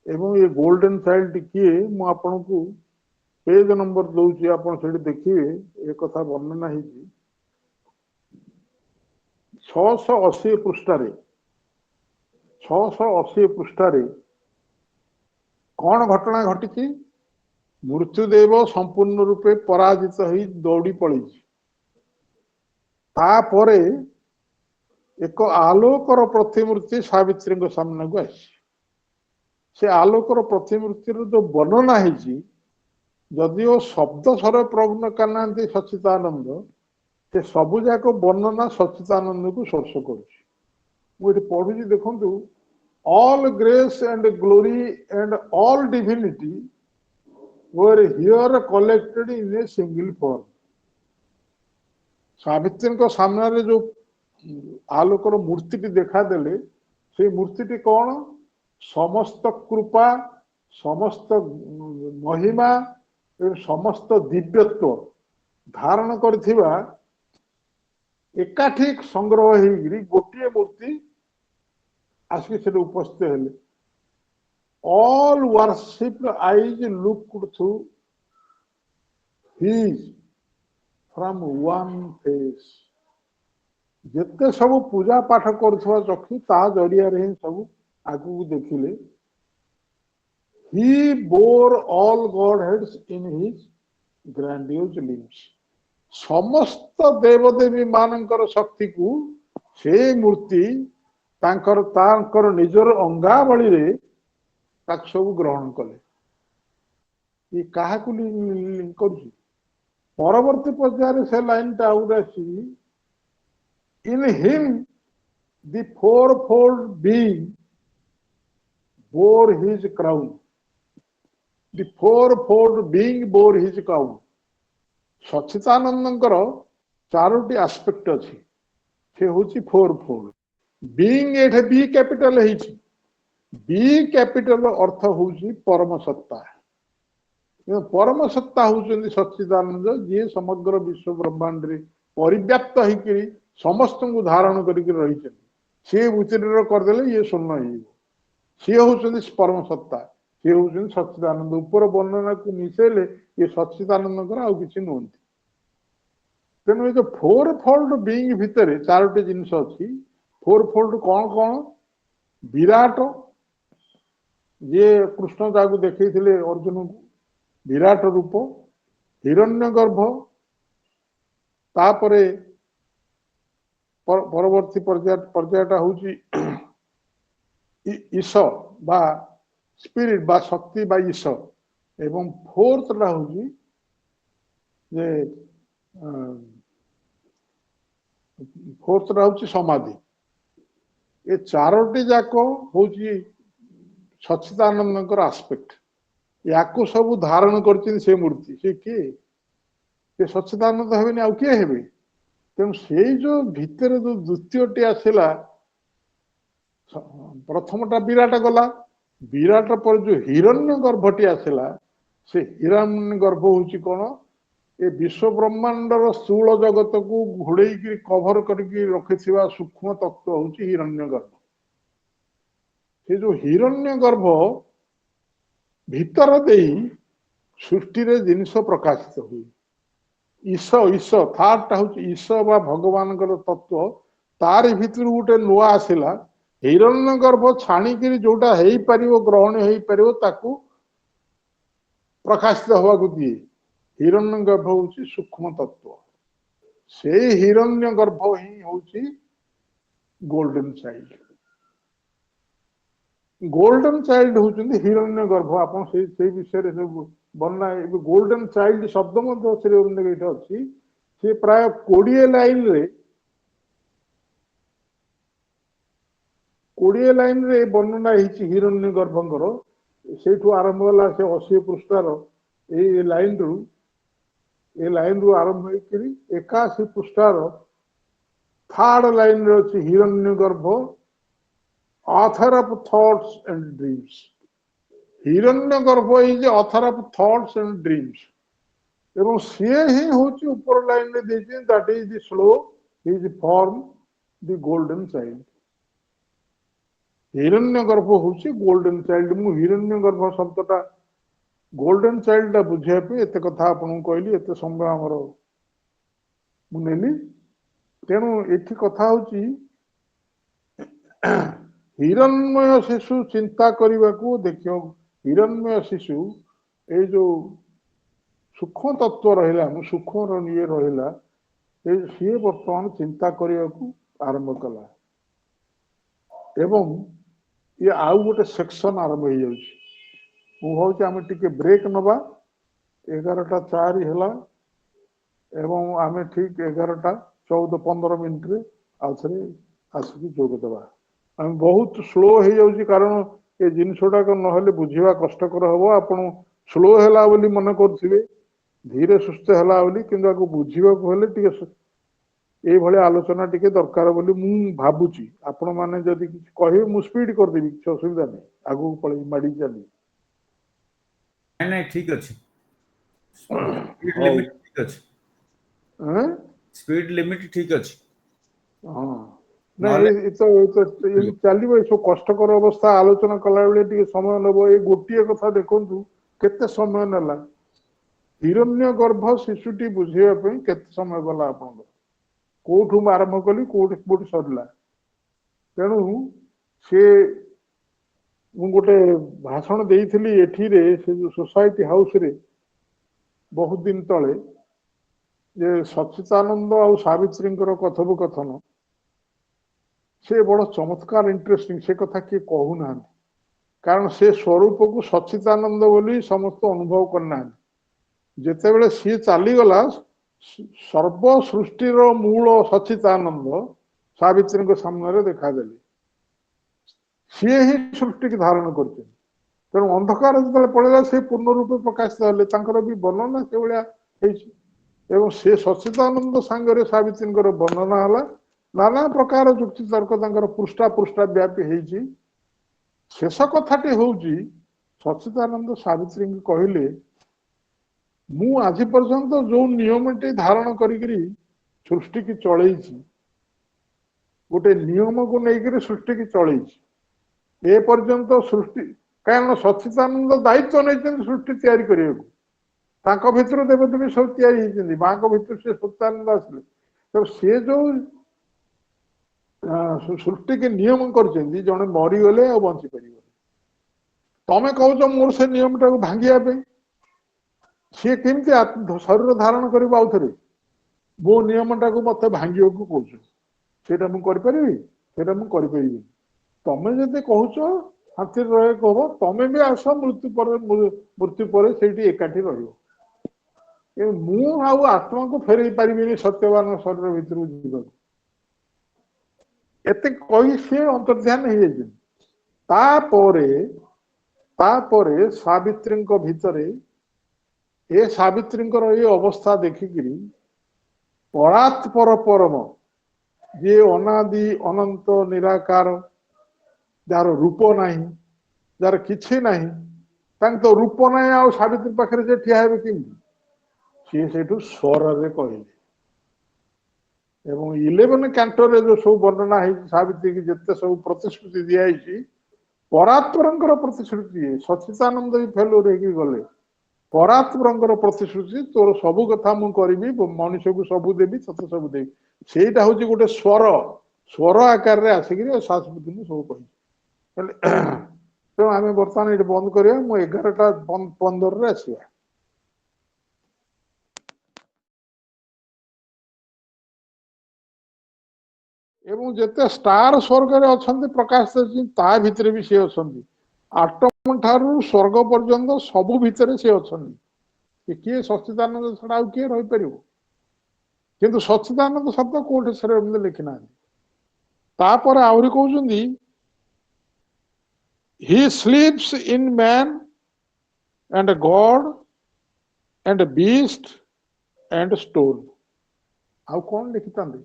एवं ये गोल्डन चाइल्ड किए मु आपन को पेज नंबर दूसरी आप देखिए एक कथा वर्णना है 680 पृष्ठारे 680 पृष्ठारे कौन घटना घटी मृत्युदेव संपूर्ण रूपे पराजित हो दौड़ी पड़ी तापरे एक आलोकर प्रतिमूर्ति सावित्री सामने को आसी से आलोकर प्रतिमूर्ति जो वर्णना है जदिओ शब्द स्वर प्रभु करना सच्चिदानंद से सबुजाक वर्णना सच्चिदानंद को स्पर्श कर पढ़ुची देखु all grace and glory and all divinity were here collected in a single form. Savitri सामने जो आलोकर मूर्ति देखा देले से मूर्ति कौन समस्त कृपा समस्त महिमा समस्त दिव्यत्व धारण करथिबा एकाठी संग्रह होगी गोटे मूर्ति आसिक से उपस्थित हेले all worshipped eyes looked through his from one face जिते सब पूजा पाठ करुवा चक्षु ता जरिया रे सब आगु देखिले he bore all godheads in his grandiose limbs समस्त देवदेवी मानकर शक्ति को से मूर्ति तांकर निजर अंगावली रे ताक सब ग्रहण कले ये कहा को लिंक करूँ परवर्ती पर्यायर से लाइन टा आउरासी in him the fourfold being bore his crown the fourfold being bore his crown सच्चिदानंदଙ୍କର चारोटी आस्पेक्ट अछि से होची फोर फोल्ड बीइंग एठे बी कैपिटल हेछि बी कैपिटल अर्थ होची परम सत्ता परम सत्ता होचंदी सच्चिदानंद जे समग्र विश्व ब्रह्मांड रे परिव्याप्त होकरी समस्त को धारण करके रही सी उचिर करदे ये शून्य हो सी हूँ परम सत्ता सी हूँ सच्चिदानंद ऊपर वर्णना को मिसेले ये सच्चिदानंद आउ कि नुहति तेणु ये फोर फोल्ड बीइंग भितर चारोटी जिनस अच्छी फोर फोल्ड कौन कौन विराट जे कृष्ण जाकू देखते अर्जुन को विराट रूप हिरण्यगर्भ तापरे परवर्ती पर्यायटा हूँ ईश बा स्पिरिट बा शक्ति बा ईश एवं फोर्थटा हूँ जे फोर्थटा हूँ समाधि ये चारोटी जाक हूँ सच्चिदानंद आस्पेक्ट या सब धारण कर मूर्ति से किए सच्चिदानंद हेबे आउ किए हेबे तेणु से जो भितर जो द्वितीय आसला प्रथमटा विराट गला विराट पर जो हिरण्य गर्भटी आसला से हिरण्य गर्भ हूँ कौन ये विश्व ब्रह्मांडर स्थूल जगत को घोड़े कभर करके रखि सूक्ष्म तत्व हूँ हिरण्य गर्भ से जो हिरण्य गर्भ भितर दे सृष्टि रे जिनिष प्रकाशित हुए ईश ईश थार्डटा हूँ ईश बा भगवान तत्व तार भितर गोटे नुआ आसला हिरण्य गर्भ छाणिक जोटा हो पार ग्रहण हो पार ताकू प्रकाशित हवा दिए हिरण्य गर्भ हूँ सूक्ष्म तत्व से हिरण्य गर्भ ही हूँ गोल्डन चाइल्ड गोल्डन चाइल्ड होचंदी हिरण्य गर्भ आपन से विषय सब वर्णना गोल्डन चाइल्ड शब्द मध्य श्री अच्छी से प्राय 20 लाइन रे 20 लाइन रे वर्णना हिरण्य गर्भंकर से आरंभ होला से 80 पृष्ठार ए लाइन रु आरंभ होकरी 81 पृष्ठार थर्ड लाइन रे अछि हिरण्य गर्भ author of thoughts and dreams Hiranyagarbha is author of thoughts and dreams एवं सी ही होची ऊपर लाइन में देते that is the slow is form the golden child हिरण्यगर्भ होची गोल्डन चाइल्ड मु हिरण्यगर्भ शब्दटा गोल्डन चाइल्ड टा बुझे पे एते कथा आपन कहली एते समय हमर मु नेली तेनु एठी कथा होची हिरण्मय शिशु चिंता करने को देखियो हिरण्मय शिशु ये जो सूक्ष्म तत्व रहा सूक्ष्म ये रहा सी बर्तमान चिंता करने को आरंभ कला एवं ये आउ गोटे सेक्शन आरंभ हो जाऊँ आम टे ब्रेक नवा 11:04 है एवं आम ठीक 11:14-15 मिनट आउ थे आसिक जोगदेवा ଆମେ ବହୁତ ସ୍ଲୋ ହେଇଯାଉଛି କାରଣ ଏ ଜିନିଷଟାକ ନହେଲେ ବୁଝିବା କଷ୍ଟକର ହବ। ଆପଣ ସ୍ଲୋ ହେଲା ବୋଲି ମନେ କରୁଥିବେ, ଧୀରେ ସୁସ୍ଥ ହେଲା ବୋଲି, କିନ୍ତୁ ଆକୁ ବୁଝିବାକୁ ହେଲେ ଟିକେ ଏଇଭଳି ଆଲୋଚନା ଟିକେ ଦରକାର ବୋଲି ମୁଁ ଭାବୁଛି। ଆପଣ ମାନେ ଯଦି କିଛି କହିବେ ମୁଁ ସ୍ପିଡ କରିଦେବି, କିଛି ଅସୁବିଧା ନାହିଁ, ଆଗକୁ ପଳେଇ ମାଡି ଚାଲି। ନାଇଁ ନାଇଁ ଠିକ ଅଛି, ସ୍ପିଡ ହଉ। ଲିମିଟ ଠିକ ଅଛି, ଆଁ? ସ୍ପିଡ ଲିମିଟ ଠିକ ଅଛି। ହଁ ନାଇଁ ନହେଲେ ଏମିତି ଚାଲିବ। ଏସବୁ କଷ୍ଟକର ଅବସ୍ଥା ଆଲୋଚନା କଲା ବେଳେ ଟିକେ ସମୟ ନେବ। ଏଇ ଗୋଟିଏ କଥା ଦେଖନ୍ତୁ କେତେ ସମୟ ନେଲା। ହିରଣ୍ୟ ଗର୍ଭ ଶିଶୁଟି ବୁଝିବା ପାଇଁ କେତେ ସମୟ ଗଲା ଆପଣଙ୍କର, କୋଉଠୁ ମୁଁ ଆରମ୍ଭ କଲି କୋଉଠି ସରିଲା। ତେଣୁ ସେ ମୁଁ ଗୋଟେ ଭାଷଣ ଦେଇଥିଲି ଏଠିରେ, ସେ ଯୋଉ ସୋସାଇଟି ହାଉସରେ ବହୁତ ଦିନ ତଳେ, ଯେ ସଚ୍ଚିଦାନନ୍ଦ ଆଉ ସାବିତ୍ରୀଙ୍କର କଥୋପକଥନ ସେ ବଡ ଚମତ୍କାର ଇଣ୍ଟରେଷ୍ଟିଂ। ସେ କଥା କିଏ କହୁନାହାନ୍ତି, କାରଣ ସେ ସ୍ୱରୂପକୁ ସଚ୍ଚିଦାନନ୍ଦ ବୋଲି ସମସ୍ତେ ଅନୁଭବ କରିନାହାନ୍ତି। ଯେତେବେଳେ ସିଏ ଚାଲିଗଲା, ସର୍ବ ସୃଷ୍ଟିର ମୂଳ ସଚ୍ଚିଦାନନ୍ଦ ସାବିତ୍ରୀଙ୍କ ସାମ୍ନାରେ ଦେଖାଦେଲେ। ସିଏ ହିଁ ସୃଷ୍ଟିକି ଧାରଣ କରିଛନ୍ତି। ତେଣୁ ଅନ୍ଧକାର ଯେତେବେଳେ ପଳେଇଲା, ସେ ପୂର୍ଣ୍ଣ ରୂପେ ପ୍ରକାଶିତ ହେଲେ। ତାଙ୍କର ବି ବର୍ଣ୍ଣନା ସେଭଳିଆ ହେଇଛି। ଏବଂ ସେ ସଚ୍ଚିଦାନନ୍ଦ ସାଙ୍ଗରେ ସାବିତ୍ରୀଙ୍କର ବର୍ଣ୍ଣନା ହେଲା। ନାନା ପ୍ରକାର ଯୁକ୍ତି ତର୍କ ତାଙ୍କର ପୃଷ୍ଠା ପୃଷ୍ଠା ବ୍ୟାପୀ ହେଇଛି। ଶେଷ କଥାଟି ହଉଛି, ସଚ୍ଚିଦାନନ୍ଦ ସାବିତ୍ରୀଙ୍କୁ କହିଲେ, ମୁଁ ଆଜି ପର୍ଯ୍ୟନ୍ତ ଯୋଉ ନିୟମଟି ଧାରଣ କରିକିରି ସୃଷ୍ଟିକି ଚଳେଇଛି, ଗୋଟେ ନିୟମକୁ ନେଇକରି ସୃଷ୍ଟିକି ଚଳେଇଛି। ଏ ପର୍ଯ୍ୟନ୍ତ ସୃଷ୍ଟି, କାରଣ ସଚ୍ଚିଦାନନ୍ଦ ଦାୟିତ୍ୱ ନେଇଛନ୍ତି ସୃଷ୍ଟି ତିଆରି କରିବାକୁ। ତାଙ୍କ ଭିତରୁ ଦେବଦେବୀ ସବୁ ତିଆରି ହେଇଛନ୍ତି, ମାଙ୍କ ଭିତରୁ ସେ ସଚ୍ଚିଦାନନ୍ଦ ଆସିଲେ। ତେଣୁ ସେ ଯୋଉ ସୃଷ୍ଟିକି ନିୟମ କରିଛନ୍ତି, ଜଣେ ମରିଗଲେ ଆଉ ବଞ୍ଚି ପାରିବନି। ତମେ କହୁଛ ମୋର ସେ ନିୟମଟାକୁ ଭାଙ୍ଗିବା ପାଇଁ। ସିଏ କେମିତି ଶରୀର ଧାରଣ କରିବ ଆଉଥରେ? ମୋ ନିୟମଟାକୁ ମତେ ଭାଙ୍ଗିବାକୁ କହୁଛ, ସେଇଟା ମୁଁ କରିପାରିବି? ସେଇଟା ମୁଁ କରିପାରିବିନି। ତମେ ଯଦି କହୁଛ ଶାନ୍ତିରେ ରହିବାକୁ ହବ, ତମେ ବି ଆସ, ମୃତ୍ୟୁ ପରେ ସେଇଠି ଏକାଠି ରହିବ। ମୁଁ ଆଉ ଆତ୍ମାକୁ ଫେରେଇ ପାରିବିନି ସତ୍ୟବାନ ଶରୀର ଭିତରକୁ ଯିବାକୁ। ଏତେ କହି ସିଏ ଅନ୍ତର୍ଧ୍ୟାନ ହେଇଯାଇଛନ୍ତି। ତାପରେ ସାବିତ୍ରୀଙ୍କ ଭିତରେ, ଏ ସାବିତ୍ରୀଙ୍କର ଏଇ ଅବସ୍ଥା ଦେଖିକିରି ପରାତ୍ପର ପରମ, ଯିଏ ଅନାଦି ଅନନ୍ତ ନିରାକାର, ଯାହାର ରୂପ ନାହିଁ, ଯାହାର କିଛି ନାହିଁ, ତାଙ୍କ ତ ରୂପ ନାହିଁ, ଆଉ ସାବିତ୍ରୀ ପାଖରେ ଯେ ଠିଆ ହେବେ କେମିତି? ସିଏ ସେଇଠୁ ସ୍ୱରରେ କହିଲେ। ଏବଂ 11 କ୍ୟାଣ୍ଟୋରେ ଯୋଉ ସବୁ ବର୍ଣ୍ଣନା ହେଇଛି ସାବିତ୍ରୀ କି ଯେତେ ସବୁ ପ୍ରତିଶ୍ରୁତି ଦିଆଯାଇଛି, ପରାତ୍ପରଙ୍କର ପ୍ରତିଶ୍ରୁତି, ସଚ୍ଚିଦାନନ୍ଦ ବି ଫେଲୁଅର ହେଇକି ଗଲେ। ପରାତ୍ପରଙ୍କର ପ୍ରତିଶ୍ରୁତି, ତୋର ସବୁ କଥା ମୁଁ କରିବି, ମଣିଷକୁ ସବୁ ଦେବି, ତତେ ସବୁ ଦେବି। ସେଇଟା ହଉଛି ଗୋଟେ ସ୍ୱର ଆକାରରେ ଆସିକିରି ଶାଶ୍ୱତଙ୍କୁ ସବୁ କହିଛି। ହେଲେ ତେଣୁ ଆମେ ବର୍ତ୍ତମାନ ଏଠି ବନ୍ଦ କରିବା, ମୁଁ 11ଟା 15ରେ ଆସିବା। ଏବଂ ଯେତେ ଷ୍ଟାର ସ୍ୱର୍ଗରେ ଅଛନ୍ତି ପ୍ରକାଶ, ତା ଭିତରେ ବି ସେ ଅଛନ୍ତି। ଆଟମ ଠାରୁ ସ୍ୱର୍ଗ ପର୍ଯ୍ୟନ୍ତ ସବୁ ଭିତରେ ସେ ଅଛନ୍ତି। କିଏ ସଚ୍ଚିଦାନନ୍ଦ ଛଡା ଆଉ କିଏ ରହିପାରିବ? କିନ୍ତୁ ସଚ୍ଚିଦାନନ୍ଦ ଶବ୍ଦ କୋଉଠି ସେରେ ଏମିତି ଲେଖିନାହାନ୍ତି। ତାପରେ ଆହୁରି କହୁଛନ୍ତି, he slips in man and God and beast and stone। ଆଉ କଣ ଲେଖିଥାନ୍ତି?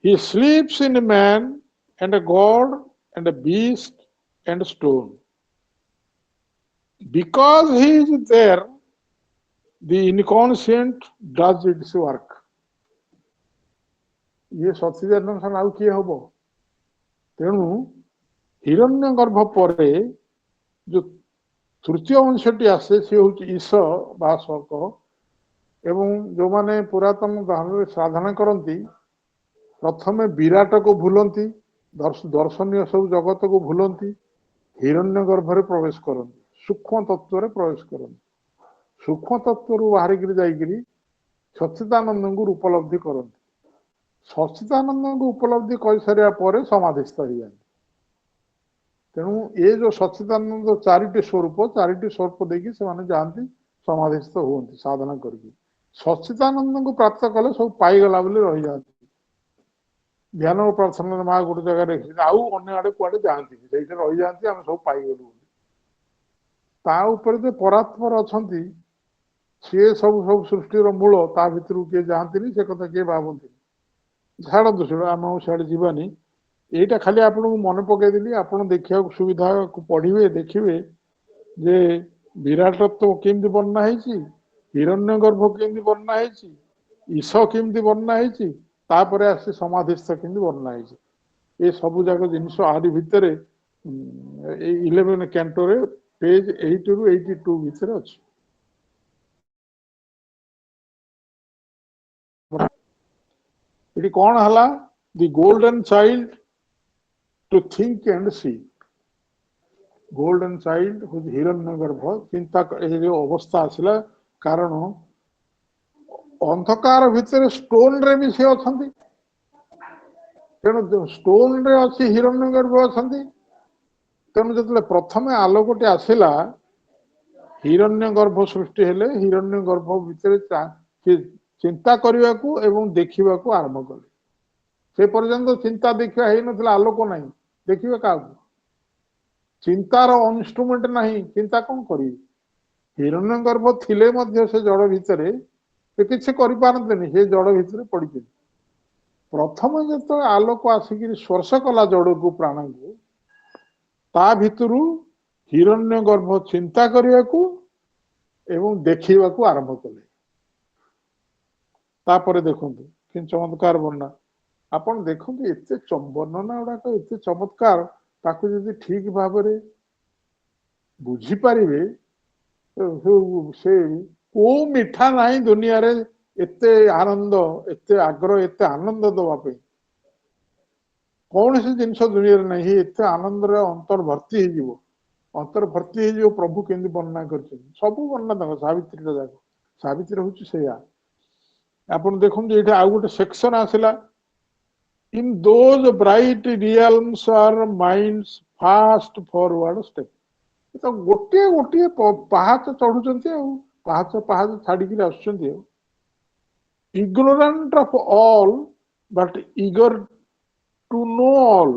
He sleeps in man and God and beast and stone. Because he is there, the inconscient does its work। ଇଏ ସଚ୍ଚିଦାନନ୍ଦ ଆଉ କିଏ ହବ? ତେଣୁ ହିରଣ୍ୟ ଗର୍ଭ ପରେ ଯୋଉ ତୃତୀୟ ଅଂଶଟି ଆସେ, ସେ ହଉଛି ଈଶ ବା ଶକ। ଏବଂ ଯୋଉମାନେ ପୁରାତନ ଧାରଣରେ ସାଧନା କରନ୍ତି, ପ୍ରଥମେ ବିରାଟକୁ ଭୁଲନ୍ତି, ଦର୍ଶନୀୟ ସବୁ ଜଗତକୁ ଭୁଲନ୍ତି, ହିରଣ୍ୟ ଗର୍ଭରେ ପ୍ରବେଶ କରନ୍ତି, ସୂକ୍ଷ୍ମ ତତ୍ତ୍ୱରେ ପ୍ରବେଶ କରନ୍ତି। ସୂକ୍ଷ୍ମ ତତ୍ତ୍ୱରୁ ବାହାରିକିରି ଯାଇକିରି ସଚ୍ଚିଦାନନ୍ଦଙ୍କୁ ଉପଲବ୍ଧି କରନ୍ତି। ସଚ୍ଚିଦାନନ୍ଦଙ୍କୁ ଉପଲବ୍ଧି କରିସାରିବା ପରେ ସମାଧିସ୍ଥ ହେଇଯାନ୍ତି। ତେଣୁ ଏ ଯୋଉ ସଚ୍ଚିଦାନନ୍ଦ ଚାରିଟି ସ୍ୱରୂପ ଦେଇକି ସେମାନେ ଯାଆନ୍ତି, ସମାଧିସ୍ଥ ହୁଅନ୍ତି ସାଧନା କରିକି। ସଚ୍ଚିଦାନନ୍ଦଙ୍କୁ ପ୍ରାପ୍ତ କଲେ ସବୁ ପାଇଗଲା ବୋଲି ରହିଯାଆନ୍ତି। ଧ୍ୟାନ ଓ ପ୍ରାର୍ଥନା ମା ଗୋଟେ ଜାଗାରେ ଆଉ ଅନ୍ୟ ଆଡେ କୁଆଡେ ଯାଆନ୍ତିନି, ସେଇଠି ରହିଯାଆନ୍ତି, ଆମେ ସବୁ ପାଇଗଲୁ ବୋଲି। ତା ଉପରେ ଯେ ପରାତ୍ପର ଅଛନ୍ତି, ସିଏ ସବୁ ସବୁ ସୃଷ୍ଟିର ମୂଳ, ତା ଭିତରକୁ କିଏ ଯାଆନ୍ତିନି, ସେ କଥା କିଏ ଭାବନ୍ତିନି। ଛାଡ଼ନ୍ତୁ ସେଟା, ଆମେ ଆଉ ସିଆଡେ ଯିବାନି। ଏଇଟା ଖାଲି ଆପଣଙ୍କୁ ମନେ ପକେଇଦେଲି, ଆପଣ ଦେଖିବାକୁ ସୁବିଧା ପଢିବେ, ଦେଖିବେ ଯେ ବିରାଟତ୍ଵ କେମିତି ବର୍ଣ୍ଣନା ହେଇଛି, ହିରଣ୍ୟ ଗର୍ଭ କେମିତି ବର୍ଣ୍ଣନା ହେଇଛି, ଈଶ କେମିତି ବର୍ଣ୍ଣନା ହେଇଛି, ତାପରେ ଆସି ସମାଧିସ୍ଥ କେମିତି ବର୍ଣ୍ଣନା ହେଇଛି। ଏ ସବୁ ଯାକ ଜିନିଷ ଆରି ଭିତରେ 11 କ୍ୟାଣ୍ଟୋରେ ପେଜ 80 ରୁ 82 ଭିତରେ ଅଛି। ଏଠି କଣ ହେଲା, the golden child to think and see. Golden child ହଉଛି ହିରଣ୍ୟ ଗର୍ଭ, ଚିନ୍ତା ଏ ଯୋଉ ଅବସ୍ଥା ଆସିଲା, କାରଣ ଅନ୍ଧକାର ଭିତରେ ଷ୍ଟୋନ ରେ ବି ସେ ଅଛନ୍ତି, ତେଣୁ ଷ୍ଟୋନ ରେ ଅଛି ହିରଣ୍ୟ ଗର୍ଭ ଅଛନ୍ତି। ତେଣୁ ଯେତେବେଳେ ପ୍ରଥମେ ଆଲୋକଟି ଆସିଲା, ହିରଣ୍ୟ ଗର୍ଭ ସୃଷ୍ଟି ହେଲେ, ହିରଣ୍ୟ ଗର୍ଭ ଭିତରେ ଚିନ୍ତା କରିବାକୁ ଏବଂ ଦେଖିବାକୁ ଆରମ୍ଭ କଲେ। ସେ ପର୍ଯ୍ୟନ୍ତ ଚିନ୍ତା ଦେଖିବା ହେଇନଥିଲା, ଆଲୋକ ନାହିଁ, ଦେଖିବେ କାହାକୁ? ଚିନ୍ତାର ଇନଷ୍ଟ୍ରୁମେଣ୍ଟ ନାହିଁ, ଚିନ୍ତା କଣ କରିବେ? ହିରଣ୍ୟ ଗର୍ଭ ଥିଲେ ମଧ୍ୟ ସେ ଜଳ ଭିତରେ ସେ କିଛି କରିପାରନ୍ତିନି, ସେ ଜଳ ଭିତରେ ପଡିଛନ୍ତି। ପ୍ରଥମେ ଯେତେବେଳେ ଆଲୋକ ଆସିକି ସ୍ପର୍ଶ କଲା ଜଡକୁ, ପ୍ରାଣକୁ, ତା ଭିତରୁ ହିରଣ୍ୟ ଗର୍ଭ ଚିନ୍ତା କରିବାକୁ ଏବଂ ଦେଖିବାକୁ ଆରମ୍ଭ କଲେ। ତାପରେ ଦେଖନ୍ତୁ କି ଚମତ୍କାର ବର୍ଣ୍ଣନା, ଆପଣ ଦେଖନ୍ତୁ ଏତେ ବର୍ଣ୍ଣନା ଗୁଡାକ ଏତେ ଚମତ୍କାର, ତାକୁ ଯଦି ଠିକ ଭାବରେ ବୁଝିପାରିବେ, ସେ କୋଉ ମିଠା ନାହିଁ ଦୁନିଆରେ ଏତେ ଆନନ୍ଦ, ଏତେ ଆଗ୍ରହ, ଏତେ ଆନନ୍ଦ ଦବା ପାଇଁ କୌଣସି ଜିନିଷ ଦୁନିଆରେ ନାହିଁ। ଏତେ ଆନନ୍ଦରେ ଅନ୍ତର ଭର୍ତ୍ତି ହେଇଯିବ, ଅନ୍ତର ଭର୍ତ୍ତି ହେଇଯିବ। ପ୍ରଭୁ କେମିତି ବର୍ଣ୍ଣନା କରିଛନ୍ତି, ସବୁ ବର୍ଣ୍ଣନା ତାଙ୍କ ସାବିତ୍ରୀର ଯାକ, ସାବିତ୍ରୀ ହଉଛି ସେଇଆ। ଆପଣ ଦେଖନ୍ତୁ ଏଇଠି ଆଉ ଗୋଟେ ସେକ୍ସନ ଆସିଲା, in those bright realms are minds fast forward step। ତ ଗୋଟିଏ ଗୋଟିଏ ପାହାଚ ଚଢୁଛନ୍ତି, ଆଉ ପାହାଚ ପାହାଚ ଛାଡିକିରି ଆସୁଛନ୍ତି। ଆଉ ignorant of all but eager to know all।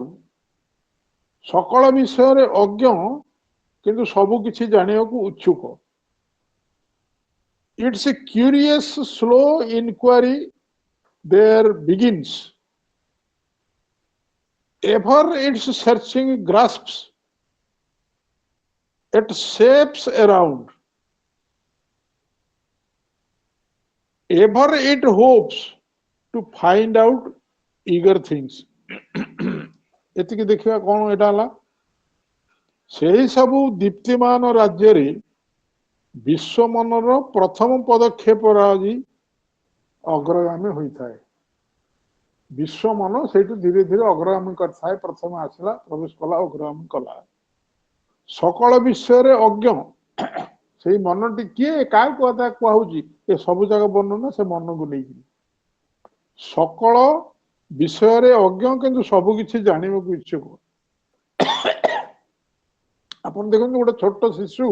ସକଳ ବିଷୟରେ ଅଜ୍ଞ କିନ୍ତୁ ସବୁ କିଛି ଜାଣିବାକୁ ଉତ୍ସୁକ। It's a curious slow inquiry there begins, ever its searching grasps at shapes around, ever it hopes to find out eager things। ଏତିକି ଦେଖିବା କଣ ଏଟା ହେଲା, ସେହି ସବୁ ଦୀପ୍ତିମାନ ରାଜ୍ୟରେ ବିଶ୍ୱ ମନର ପ୍ରଥମ ପଦକ୍ଷେପ ଆଜି ଅଗ୍ରଗାମୀ ହୋଇଥାଏ। ବିଶ୍ୱ ମନ ସେଇଠୁ ଧୀରେ ଧୀରେ ଅଗ୍ରଗାମୀ କରିଥାଏ, ପ୍ରଥମେ ଆସିଲା, ପ୍ରବେଶ କଲା, ଅଗ୍ରଗାମୀ କଲା। ସକଳ ବିଷୟରେ ଅଜ୍ଞ, ସେଇ ମନଟି କିଏ, କାହାକୁ କଥା କୁହାଉଛି? ଏ ସବୁ ଯାକ ବର୍ଣ୍ଣନା ସେ ମନକୁ ନେଇକି। ସକଳ ବିଷୟରେ ଅଜ୍ଞ କିନ୍ତୁ ସବୁ କିଛି ଜାଣିବାକୁ ଇଚ୍ଛୁକ। ଆପଣ ଦେଖନ୍ତୁ ଗୋଟେ ଛୋଟ ଶିଶୁ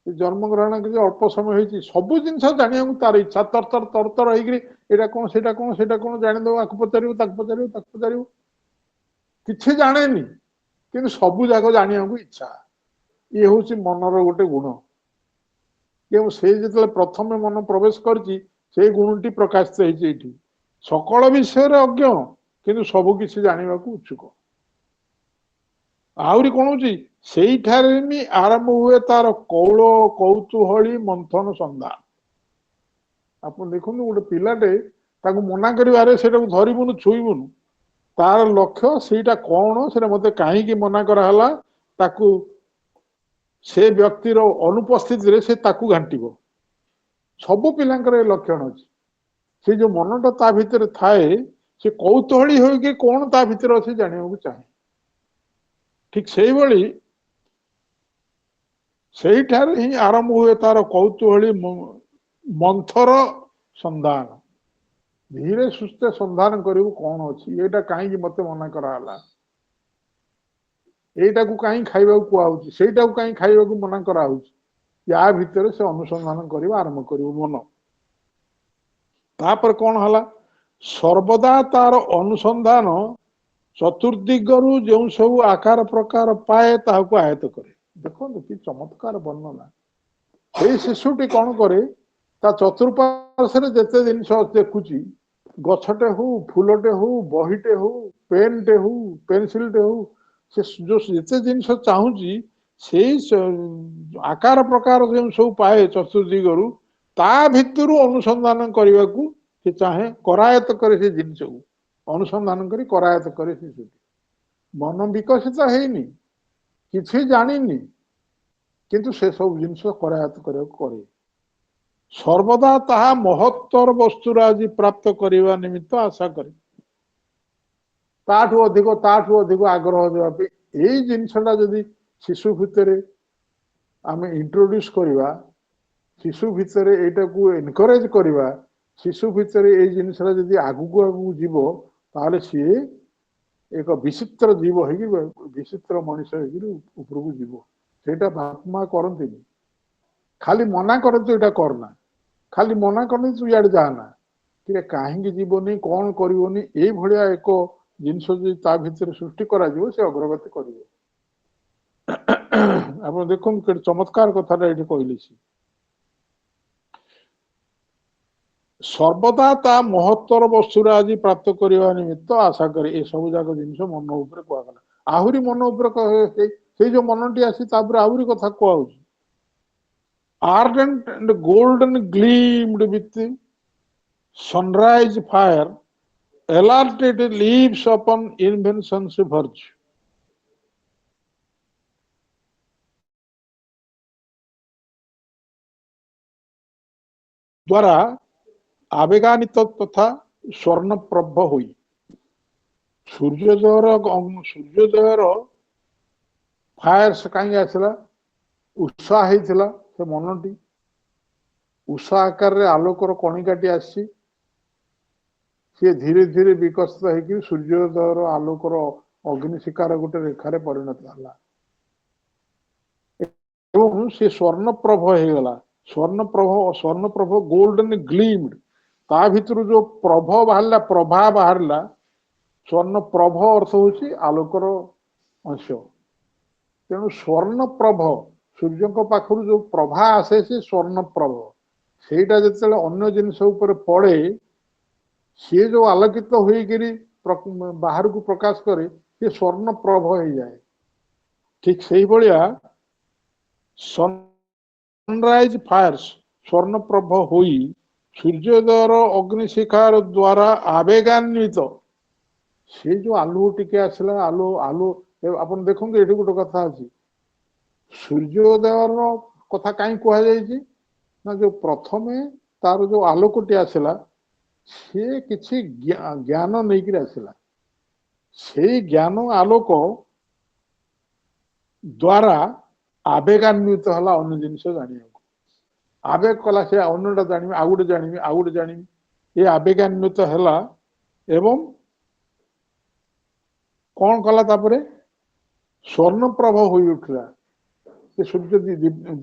ଜନ୍ମଗ୍ରହଣ କିଛି ଅଳ୍ପ ସମୟ ହେଇଛି, ସବୁ ଜିନିଷ ଜାଣିବାକୁ ତାର ଇଚ୍ଛା, ତରତର ତରତର ହେଇକିରି ଏଇଟା କଣ ସେଇଟା କଣ ସେଇଟା କଣ ଜାଣିଦବ, ଆକୁ ପଚାରିବ ତାକୁ ପଚାରିବ ତାକୁ ପଚାରିବ, କିଛି ଜାଣେନି କିନ୍ତୁ ସବୁ ଯାକ ଜାଣିବାକୁ ଇଚ୍ଛା। ଇଏ ହଉଛି ମନର ଗୋଟେ ଗୁଣ। ଏବଂ ସେ ଯେତେବେଳେ ପ୍ରଥମେ ମନ ପ୍ରବେଶ କରିଛି, ସେଇ ଗୁଣଟି ପ୍ରକାଶିତ ହେଇଛି ଏଇଠି। ସକଳ ବିଷୟରେ ଅଜ୍ଞ କିନ୍ତୁ ସବୁ କିଛି ଜାଣିବାକୁ ଉତ୍ସୁକ। ଆହୁରି କଣ ହଉଛି, ସେଇଠାରେ ହିଁ ଆରମ୍ଭ ହୁଏ ତାର କୌଳ କୌତୁହଳୀ ମନ୍ଥନ ସନ୍ଧାନ। ଆପଣ ଦେଖନ୍ତୁ ଗୋଟେ ପିଲାଟେ, ତାକୁ ମନା କରିବାରେ ସେଇଟାକୁ ଧରିବୁନୁ ଛୁଇଁବୁନୁ, ତାର ଲକ୍ଷ୍ୟ ସେଇଟା କଣ, ସେଟା ମତେ କାହିଁକି ମନା କରାହେଲା, ତାକୁ ସେ ବ୍ୟକ୍ତିର ଅନୁପସ୍ଥିତିରେ ସେ ତାକୁ ଘାଣ୍ଟିବ। ସବୁ ପିଲାଙ୍କର ଏ ଲକ୍ଷଣ ଅଛି। ସେ ଯୋଉ ମନଟା ତା ଭିତରେ ଥାଏ, ସେ କୌତୁହଳୀ ହୋଇକି କଣ ତା ଭିତରେ ଅଛି ଜାଣିବାକୁ ଚାହେଁ। ଠିକ ସେଇଭଳି ସେଇଠାରେ ହିଁ ଆରମ୍ଭ ହୁଏ ତାର କୌତୁହଳୀ ମନ୍ଥର ସନ୍ଧାନ। ଧୀରେ ସୁସ୍ଥେ ସନ୍ଧାନ କରିବୁ କଣ ଅଛି, ଏଇଟା କାହିଁକି ମତେ ମନା କରାହେଲା, ଏଇଟାକୁ କାହିଁ ଖାଇବାକୁ କୁହାହଉଛି, ସେଇଟାକୁ କାହିଁ ଖାଇବାକୁ ମନା କରାହଉଛି। ୟା ଭିତରେ ସେ ଅନୁସନ୍ଧାନ କରିବା ଆରମ୍ଭ କରିବ ମନ। ତାପରେ କଣ ହେଲା, ସର୍ବଦା ତାର ଅନୁସନ୍ଧାନ ଚତୁର୍ଦିଗରୁ ଯେଉଁ ସବୁ ଆକାର ପ୍ରକାର ପାଏ ତାହାକୁ ଆୟତ କରେ। ଦେଖନ୍ତୁ କି ଚମତ୍କାର ବର୍ଣ୍ଣନା। ଏଇ ଶିଶୁଟି କଣ କରେ, ତା ଚତୁଃପାର୍ଶ୍ୱରେ ଯେତେ ଜିନିଷ ଦେଖୁଛି, ଗଛଟେ ହଉ, ଫୁଲଟେ ହଉ, ବହିଟେ ହଉ, ପେନଟେ ହଉ, ପେନସିଲଟେ ହଉ, ସେ ଯୋଉ ଯେତେ ଜିନିଷ ଚାହୁଁଛି ସେଇ ଆକାର ପ୍ରକାର ଯେଉଁ ସବୁ ପାଏ ଚତୁର୍ଦିଗରୁ, ତା ଭିତରୁ ଅନୁସନ୍ଧାନ କରିବାକୁ ସେ ଚାହେଁ, କରାୟତ କରେ ସେ ଜିନିଷକୁ, ଅନୁସନ୍ଧାନ କରି କରାୟତ କରେ ଶିଶୁଟି। ମନ ବିକଶିତ ହେଇନି, କିଛି ଜାଣିନି, କିନ୍ତୁ ସେ ସବୁ ଜିନିଷ କରାୟତ କରିବାକୁ କରେ। ସର୍ବଦା ତାହା ମହତ୍ତର ବସ୍ତୁର ଆଜି ପ୍ରାପ୍ତ କରିବା ନିମିତ୍ତ ଆଶା କରେ। ତାଠୁ ଅଧିକ ଆଗ୍ରହ ଦେବା ପାଇଁ ଏଇ ଜିନିଷଟା ଯଦି ଶିଶୁ ଭିତରେ ଆମେ ଇଣ୍ଟ୍ରୋଡ୍ୟୁସ କରିବା, ଶିଶୁ ଭିତରେ ଏଇଟାକୁ ଏନକରେଜ କରିବା, ଶିଶୁ ଭିତରେ ଏଇ ଜିନିଷଟା ଯଦି ଆଗକୁ ଆଗକୁ ଯିବ, ତାହେଲେ ସିଏ ଏକ ବିଚିତ୍ର ଜୀବ ହେଇକି, ବିଚିତ୍ର ମଣିଷ ହେଇକି ଉପରକୁ ଯିବ। ସେଇଟା ବାପା ମା କରନ୍ତିନି, ଖାଲି ମନା କରନ୍ତୁ ଏଇଟା କରନା, ଖାଲି ମନା କରନ୍ତି ତୁ ଇଆଡେ ଯାଆନା, କି କାହିଁକି ଯିବନି, କଣ କରିବନି, ଏଇଭଳିଆ ଏକ ଜିନିଷ ଯଦି ତା ଭିତରେ ସୃଷ୍ଟି କରାଯିବ, ସେ ଅଗ୍ରଗତି କରିବ। ଆପଣ ଦେଖନ୍ତୁ କେତେ ଚମତ୍କାର କଥାଟା ଏଇଠି କହିଲେ। ସର୍ବଦା ତା ମହତ୍ତର ବସ୍ତୁର ଆଜି ପ୍ରାପ୍ତ କରିବା ନିମିତ୍ତ ଆଶା କରେ। ଏସବୁ ଯାକ ଜିନିଷ ମନ ଉପରେ କୁହାଗଲା। ଆହୁରି ମନ ଉପରେ ସେଇ ଯୋଉ ମନଟି ଆସି ତାପରେ ଆହୁରି କଥା କୁହାହଉଛି। Ardent and golden gleamed with sunrise fire, alerted leaves upon invention's verge. ଦ୍ୱାରା ଆବେଗାନିତ ତଥା ସ୍ୱର୍ଣ୍ଣପ୍ରଭ ହୋଇ ସୂର୍ଯ୍ୟୋଦୟର ଫାୟାର୍ସ କାହିଁକି ଆସିଲା, ଉତ୍ସାହ ହେଇଥିଲା ସେ ମନଟି, ଉଷା ଆକାରରେ ଆଲୋକର କଣିକାଟି ଆସିଛି, ସିଏ ଧୀରେ ଧୀରେ ବିକଶିତ ହେଇକି ସୂର୍ଯ୍ୟୋଦୟର ଆଲୋକର ଅଗ୍ନିଶିକାର ଗୋଟେ ରେଖାରେ ପରିଣତ ହେଲା ଏବଂ ସେ ସ୍ୱର୍ଣ୍ଣପ୍ରଭ ହେଇଗଲା। ସ୍ୱର୍ଣ୍ଣପ୍ରଭ ଗୋଲ୍ଡେନ ଗ୍ଲିମ୍ଡ, ତା ଭିତରୁ ଯୋଉ ପ୍ରଭ ବାହାରିଲା, ପ୍ରଭା ବାହାରିଲା, ସ୍ୱର୍ଣ୍ଣପ୍ରଭ ଅର୍ଥ ହଉଛି ଆଲୋକର ଅଂଶ। ତେଣୁ ସ୍ୱର୍ଣ୍ଣପ୍ରଭ, ସୂର୍ଯ୍ୟଙ୍କ ପାଖରୁ ଯୋଉ ପ୍ରଭା ଆସେ ସେ ସ୍ୱର୍ଣ୍ଣପ୍ରଭ, ସେଇଟା ଯେତେବେଳେ ଅନ୍ୟ ଜିନିଷ ଉପରେ ପଡେ, ସିଏ ଯୋଉ ଆଲୋକିତ ହୋଇକିରି ବାହାରକୁ ପ୍ରକାଶ କରେ, ସିଏ ସ୍ୱର୍ଣ୍ଣପ୍ରଭ ହେଇଯାଏ। ଠିକ ସେଇଭଳିଆ ସନରାଇଜ ଫାୟାର୍ସ ସ୍ୱର୍ଣ୍ଣପ୍ରଭ ହୋଇ ସୂର୍ଯ୍ୟୋଦୟର ଅଗ୍ନିଶିଖାର ଦ୍ୱାରା ଆବେଗାନ୍ୱିତ, ସେ ଯୋଉ ଆଲୁଅ ଟିକେ ଆସିଲା, ଆପଣ ଦେଖନ୍ତୁ ଏଠି ଗୋଟେ କଥା ଅଛି, ସୂର୍ଯ୍ୟୋଦୟର କଥା କାହିଁ କୁହାଯାଇଛି ନା, ଯୋଉ ପ୍ରଥମେ ତାର ଯୋଉ ଆଲୋକଟି ଆସିଲା, ସିଏ କିଛି ଜ୍ଞାନ ନେଇକିରି ଆସିଲା, ସେଇ ଜ୍ଞାନ ଆଲୋକ ଦ୍ୱାରା ଆବେଗାନ୍ୱିତ ହେଲା ଅନ୍ୟ ଜିନିଷ ଜାଣିବାକୁ, ଆବେଗ କଲା, ସେ ଅନ୍ୟଟା ଜାଣିବି, ଆଉ ଗୋଟେ ଜାଣିବି, ଆଉ ଗୋଟେ ଜାଣିବି, ଏ ଆବେଗାନ୍ୱିତ ହେଲା ଏବଂ କଣ କଲା, ତାପରେ ସ୍ୱର୍ଣ୍ଣପ୍ରଭ ହୋଇ ଉଠିଲା, ସେ ସୂର୍ଯ୍ୟ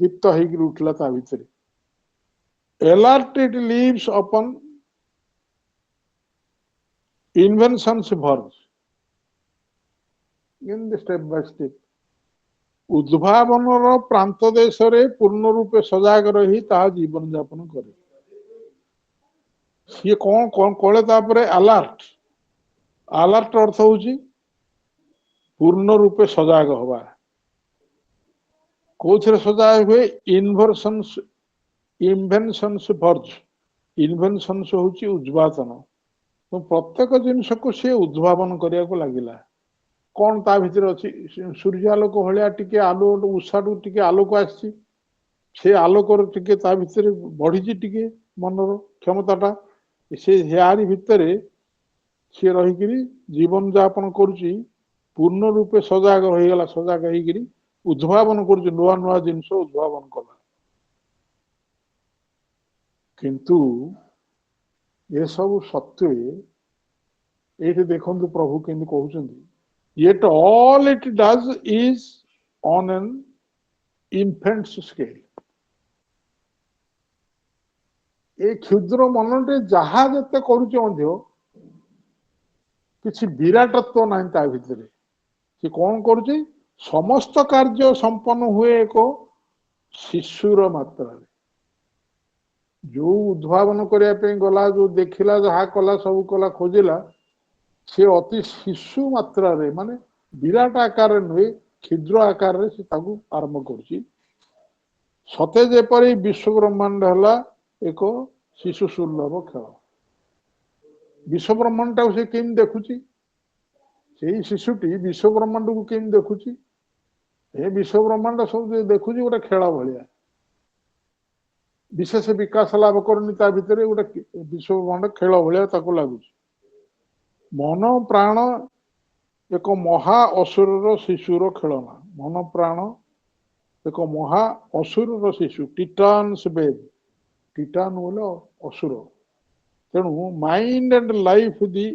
ଦୀପ୍ତ ହେଇକି ଉଠିଲା ତା ଭିତରେ। Alerted leaves upon invention's verge, in the step by step, ଉଦ୍ଭାବନର ପ୍ରାନ୍ତ ଦେଶରେ ପୂର୍ଣ୍ଣ ରୂପେ ସଜାଗ ରହି ତାହା ଜୀବନ ଯାପନ କରେ। ସିଏ କଣ କଳେ, ତାପରେ ଆଲର୍ଟ ଅର୍ଥ ହଉଛି ପୂର୍ଣ୍ଣ ରୂପେ ସଜାଗ ହବା। କୋଉଥିରେ ସଜାଗ ହୁଏ, ଇନଭେନସନ୍ସ ଭର୍ଜ, ଇନଭେନସନ୍ସ ହଉଛି ଉଦ୍ଭାବନ, ପ୍ରତ୍ୟେକ ଜିନିଷକୁ ସିଏ ଉଦ୍ଭାବନ କରିବାକୁ ଲାଗିଲା। କଣ ତା ଭିତରେ ଅଛି, ସୂର୍ଯ୍ୟାଲୋକ ଭଳିଆ ଟିକେ ଆଲୋକ, ଉଷାଠୁ ଟିକେ ଆଲୋକ ଆସିଛି, ସେ ଆଲୋକର ଟିକେ ତା ଭିତରେ ବଢିଛି ଟିକେ ମନର କ୍ଷମତାଟା, ସେ ୟାରି ଭିତରେ ସିଏ ରହିକିରି ଜୀବନ ଯାପନ କରୁଛି, ପୂର୍ଣ୍ଣ ରୂପେ ସଜାଗ ହେଇଗଲା, ସଜାଗ ହେଇକିରି ଉଦ୍ଭାବନ କରୁଛି, ନୂଆ ନୂଆ ଜିନିଷ ଉଦ୍ଭାବନ କଲା। କିନ୍ତୁ ଏସବୁ ସତ୍ତ୍ୱେ ଏଇଠି ଦେଖନ୍ତୁ ପ୍ରଭୁ କେମିତି କହୁଛନ୍ତି, yet all it does is on an infant's scale. ଏ କ୍ଷୁଦ୍ର ମନଟେ ଯାହା ଯେତେ କରୁଛି ମଧ୍ୟ କିଛି ବିରାଟତ୍ୱ ନାହିଁ ତା ଭିତରେ। ସେ କଣ କରୁଛି, ସମସ୍ତ କାର୍ଯ୍ୟ ସମ୍ପନ୍ନ ହୁଏ ଏକ ଶିଶୁର ମାତ୍ରାରେ। ଯୋଉ ଉଦ୍ଭାବନ କରିବା ପାଇଁ ଗଲା, ଯୋଉ ଦେଖିଲା, ଯାହା କଲା, ସବୁ କଲା, ଖୋଜିଲା, ସେ ଅତି ଶିଶୁ ମାତ୍ରାରେ, ମାନେ ବିରାଟ ଆକାରରେ ନୁହେଁ, କ୍ଷୁଦ୍ର ଆକାରରେ ସେ ତାକୁ ଆରମ୍ଭ କରୁଛି। ସତେ ଯେପରି ବିଶ୍ୱ ବ୍ରହ୍ମାଣ୍ଡ ହେଲା ଏକ ଶିଶୁ ସୁଲଭ ଖେଳ। ବିଶ୍ୱ ବ୍ରହ୍ମାଣ୍ଡଟାକୁ ସେ କେମିତି ଦେଖୁଛି, ସେଇ ଶିଶୁଟି ବିଶ୍ୱ ବ୍ରହ୍ମାଣ୍ଡକୁ କେମିତି ଦେଖୁଛି, ଏ ବିଶ୍ୱ ବ୍ରହ୍ମାଣ୍ଡ ସବୁ ଦେଖୁଛି ଗୋଟେ ଖେଳ ଭଳିଆ। ବିଶେଷ ବିକାଶ ଲାଭ କରୁନି ତା ଭିତରେ, ଗୋଟେ ବିଶ୍ୱ ବ୍ରହ୍ମାଣ୍ଡ ଖେଳ ଭଳିଆ ତାକୁ ଲାଗୁଛି। ମନ ପ୍ରାଣ ଏକ ମହା ଅସୁରର ଶିଶୁର ଖେଳନା। ମନ ପ୍ରାଣ ଏକ ମହା ଅସୁରର ଶିଶୁ, ଟିଟାନ୍ସ ବେବ୍। ଟିଟାନ୍ ବୋଲେ ଅସୁର। ତେଣୁ mind and life the